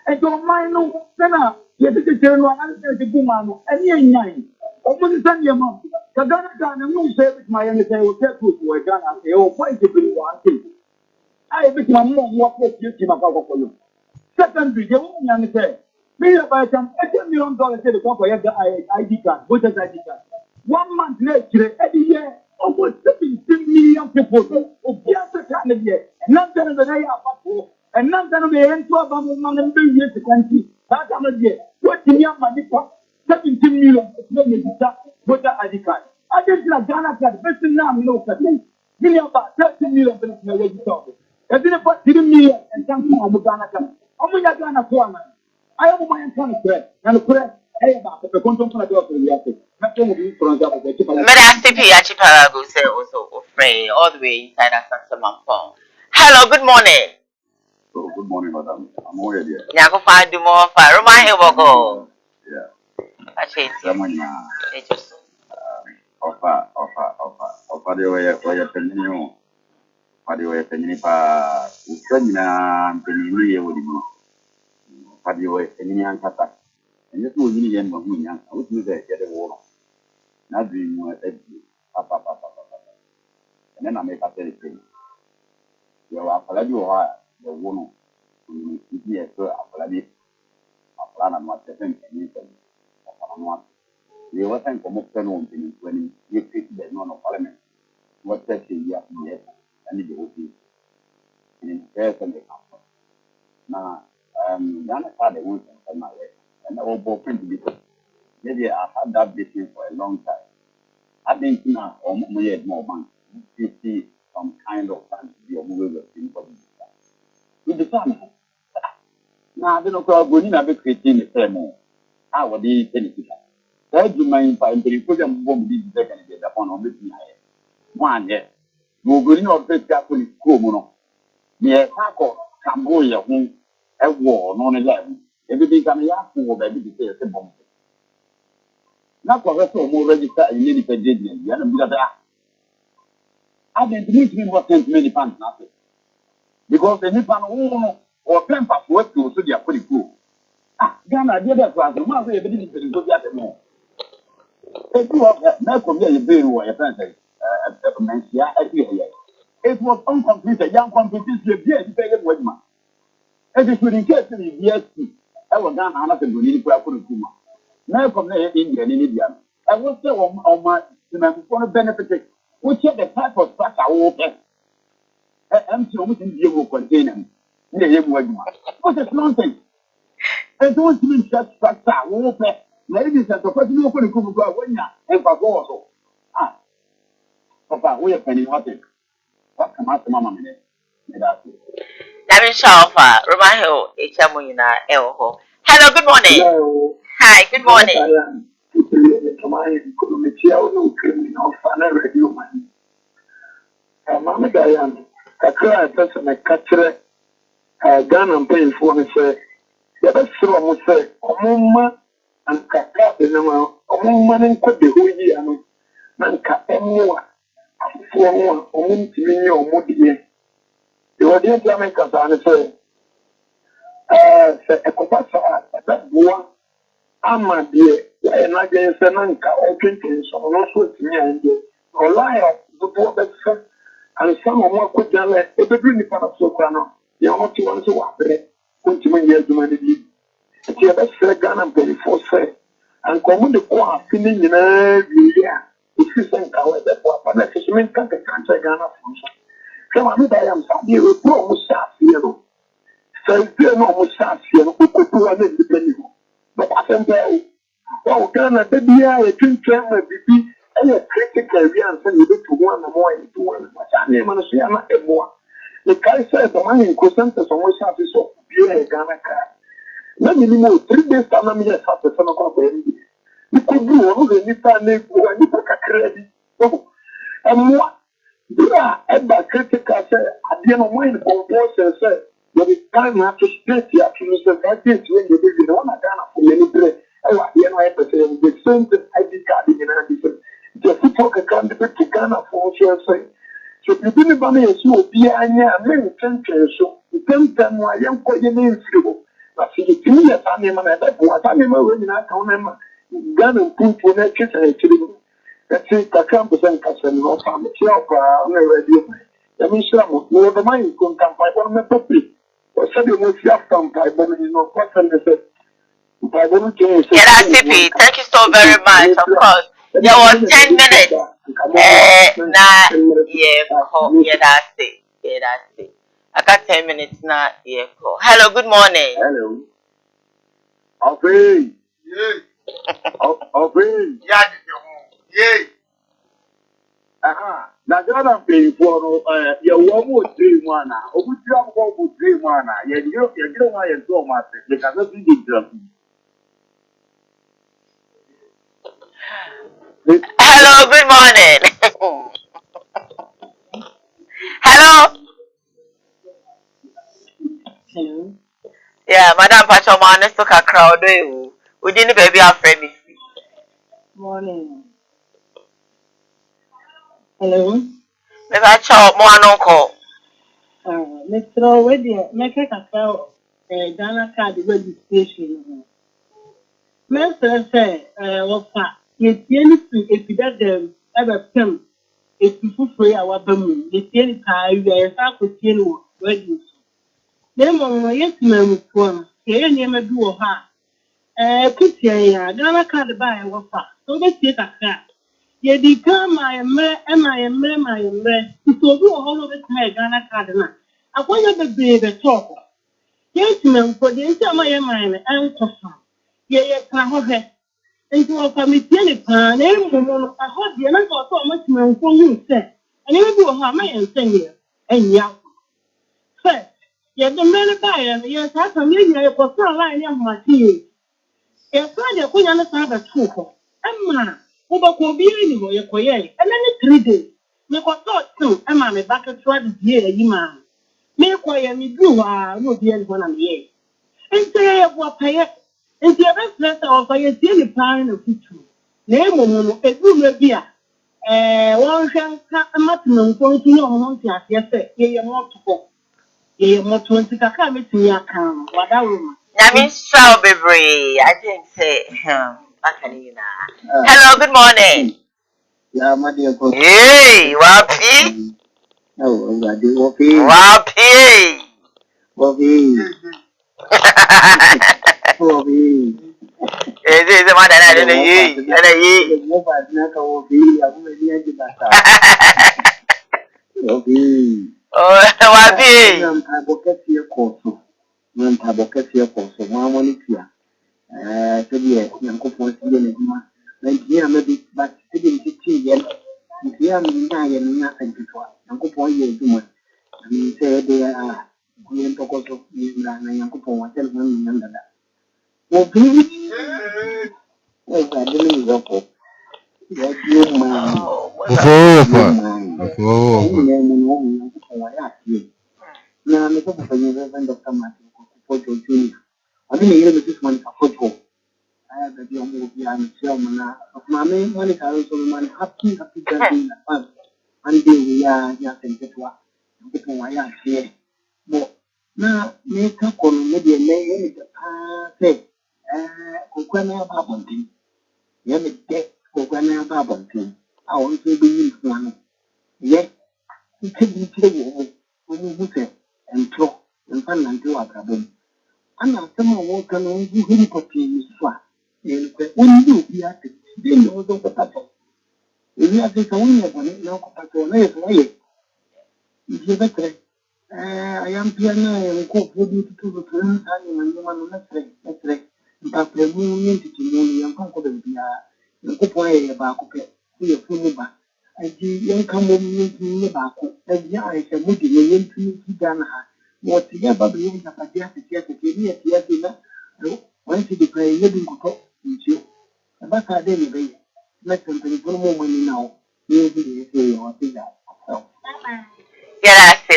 And don't mind no, then you take the general and the woman, and you're nine. Open the Sunday month. The Ghana card and no service my young say, will take food to a Ghana. They all point to be one thing. I bet my mom what you keep about for you. Secondly, the woman say, me about $8 million to the company ID card, voters ID card. 1 month later, every year, almost 17 million people of the other kind of year. And not that the day of and not that we enter about 1 billion to country. That time of year, what in your money for 17 million voter ID card. I just like Ghana card, best now, no, million about 30 million for the I didn't put 3 million and something on Ghana card. I'm going to Ghana for man. I have my kind of prayer and a prayer. Hey, about the control for the doctor. Achiparago say also afraid all the way inside a Sansaman phone. Hello, good morning. Oh, good morning, madam. I'm over here. Yago find you more fire. Remind you go. Yeah. I say it's just offer the way you're telling you. Padi way penny pa usanya penny with you. Padi way penny and kata. And this was really young woman. I would do that get a war. Not doing more papa. And then I make a thing. You are Paladio, the woman who is here, so I Paladi. A plan of what the thing can use. You wasn't from Open when you pick the non of parliament. What section you have to get and it will be in person. Now, Ghana had a woman on my way, and I will open to be. Maybe I had that business for a long time. I think now, or more money, you see some kind of time to be a movie with people. With the family. Now, I don't know how good you have a creating a family. How would he benefit? Why do you mind by the program bomb this second get upon on this night? One day, you will not take that for the school. Yes, I call Cambodia whom a war, non 11. Everything coming up for baby to say a bomb. Not for us more register in any pedestrian. You haven't that. I didn't meet me what sent many pounds nothing. Because the Nippon or Pampa work to so they are pretty cool. Ah, Ghana, the other class, the one way everything is good at the more. If you have that, Malcolm, you very well, a friend, it was uncompleted, young competition, yes, pay it with man. It is with in case of the BSC. I was done another good in Kuma. Malcolm, India, in India. I will say on my benefit, which is the type of structure open. Empty almost in the container. What is nonsense? And don't mean such structure open. Ladies and the person open to go when you ever go. Ah, Papa, we are penny water. What come out, Mamma? Let me show off. Romaho, Echamuina, Elho. Hello, good morning. Hello. Hi, good morning. Mama Diane, I cry person a catcher, a gun and paying for me say, the best one say, Omuma and Kaka in a woman and could be who ye and Nanka Emua, for one, Omum or Moody. You are the Americans and say, a copasa, that one, Amma dear, and I guess an anchor or drinking some also to me and you, or lie of the poor better. And some of what could tell it, if the green part of Soprano, you want to want to walk there, continue your humanity. If you have a gun and pay for say, and come with the car, feeling in every year, if you think I was that one, but if you mean can't Ghana function. So I am sorry, you pro Musafi, so if you know Musafi, who could do an independent. But I think, oh, Ghana, the year, a twin train may be. A critical area and you to one more into one. I name and see I'm not a more. The guy said the money in Cosentus on which office of Pierre Ghana car. Let me know 3 days time. I'm just at the son of you could do all the Nipa Nego and Nipa credit. Oh, and what? You are ever critical, sir. At the end of mine, composers say, there is time after state, you have to lose the right when you live in one Ghana for many days. Oh, you know, I say the same ID card in an the football candidate to Ghana for sure. So you didn't buy me a small beer and yeah, many countries. So you can't tell why I'm quite an influence. But see, to me, I name and that was I remember when I can't remember Ghana put for that kiss and actually. That's it, I can't present Castle, no family, on the radio. I mean, some more the mind couldn't come by one of my puppy. Or suddenly, if you have come by, but you know, what can they say? Yeah, that's it. Thank you so very much. Of course, there was 10 minutes. Yeah, that's it. Yeah, that's it. I got 10 minutes now. Yeah, cool. Hello, good morning. Hello. Okay. Okay. Yeah. Now, God, I'm paying for your one more 3 1. Oh, we drop 1 more 3 1. Yeah, you don't want to go, master. They cannot be the Hello, good morning. Hello. Hello. Yeah, Madam Pachomane took a crowd. We didn't baby our friend. Morning. Hello. Maybe I chop more uncle. Mr. Already, make a call Ghana card registration. Mr. Say, you if you get them ever come, if you free our bum, you see any time you are to see you. Then, yes, ma'am, one, here never do her. Put here, Ghana card by a wafer. So let's take a car. Ye declare my so do all of it, my Ghana card. I want to be the talk. Yes, ma'am, for the entire my mind and coffin. Ye, can have it. Into a family pan, I hope you're not so much man for you, sir. And you do have my and send you. And ya, sir, yet the man by and yes, I can mean you for some line of my tea. Yes, I couldn't understand the truth. Emma, who will be anymore, your coyer, and then 3 days. Make a thought too, Emma, me back at try to hear you, man. Me quiet me do, no dear one I'm here. And say, what pay. And the other letter of I see the plan of it. Name a good beer. One can cut a maximum for your monty as yes, ye want to go. Ye want 20 come to your account. What I will. Nami Shaw Baby, I didn't say, hello, good morning. Yeah, my dear. Hey, Wapi. Oh, I do Wapi. Wapi. Wapi. Wapi. This is the one that I don't know.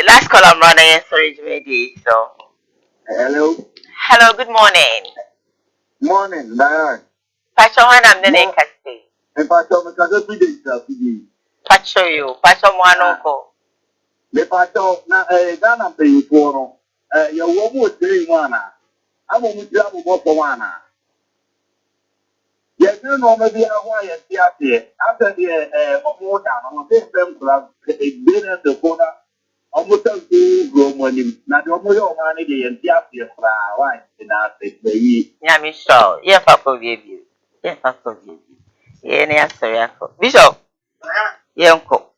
Last call I'm running. Sorry, ready. So. Hello. Good morning. Morning, Diane. Pacho, I'm the name Kasi. Pacho, I'm going to Pacho, you. Pacho, Moanoko. Me Pacho, na Ghana pay for your woman 3-1. I'm going to travel for 1. Yes, you know, maybe I want to see here. After the more down, I'm going to say, club, a dinner the corner. I'm going to go money. Now, the more money and see here for a while. And I say, yeah, Miss Shaw. Yeah, Papa, you. Yeah, Papa, you. Yeah, sorry, Bishop. Yeah, uncle.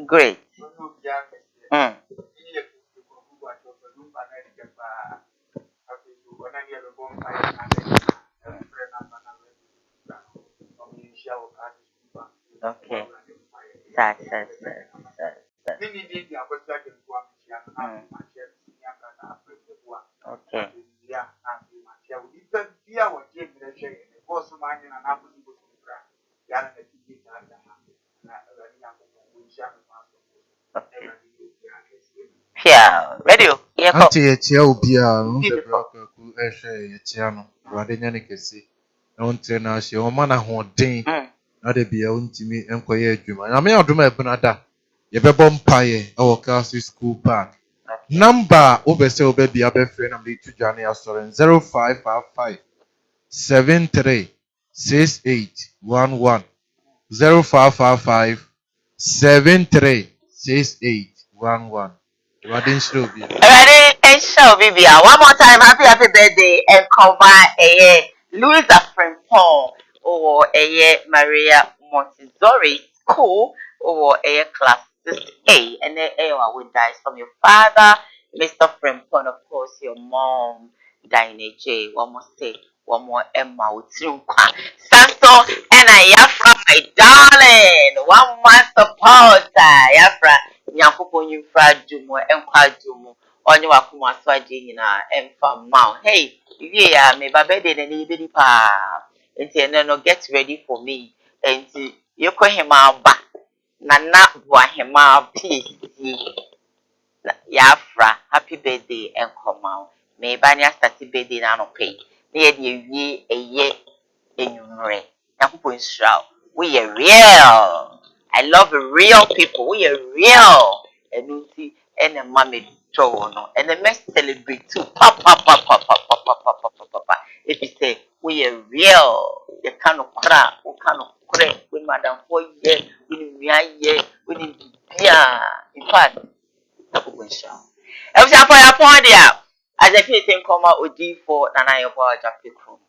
Great. Okay. Sir. Okay. Yeah, radio. Ante yetia obia no se broka ku ehwe yetia no rade nya ne kese na ontre na ahye o ma na hoden na de bia ontimi enkoye adwuma na me adwuma ebnada ye bebo mpaye e wo class school park number obese obebia be free na me tudwa ne asore 0555 73 6811 0555 73 6811 Rade nshiro bia And show Bibia. One more time, happy birthday and cover Louisa Frimpong or Maria Montessori School or class this A and would die from your father, Mr. Frimpong, of course, your mom, Dinah J. One more say, one more Emma with Sanso and Yafra, my darling. 1 month support, Yafra. Nyankopon yimfra dumo enkwa dumo onye wakoma so ade nyina emfa maw hey wie ya me babede na ni bidi pa enti no get ready for me enti yeko hema ba na bua hema peace yafra happy birthday enkoma me ba ni start birthday na no pay na ye de wie eye enyumre nyankopon shraw we are real. I love real people. We are real. And you see, and a mommy show no, and the must celebrate too. If you say we are real, you cannot cry, you cannot cry. We madam 4 years, we need in fact, I will show. Every time I point out, as if you think come out with D4 and I about Japan.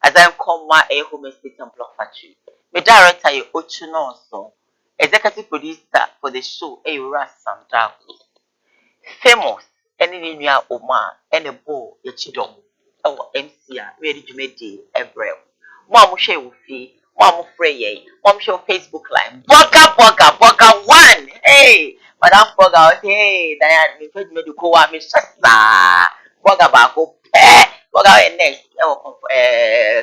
as I'm come my home estate and block factory. My director, you Ochuno so executive producer for the show, a Sam Dark. Famous, any near Oma, and a bow, your chidom. Our MC, ready to make the Ebrel. Mom share with fee, Mom Frey, Mom show Facebook line. Boga, one. Hey, Madame Boga, hey, Diane, me fed me to Koowaa, me shasta. Boga Bako, Boga, next,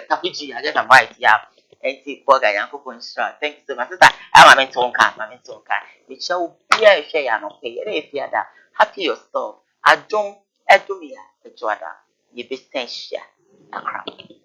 Tapiji, I guess I'm right, yeah. And see, Boga, Yanko Constra. Thank you so much, sister. I'm a mental car, me shall be a share, no pay, if you're that. Happy yourself. I don't, Edomia, Ejoada, you be sensia, a crowd.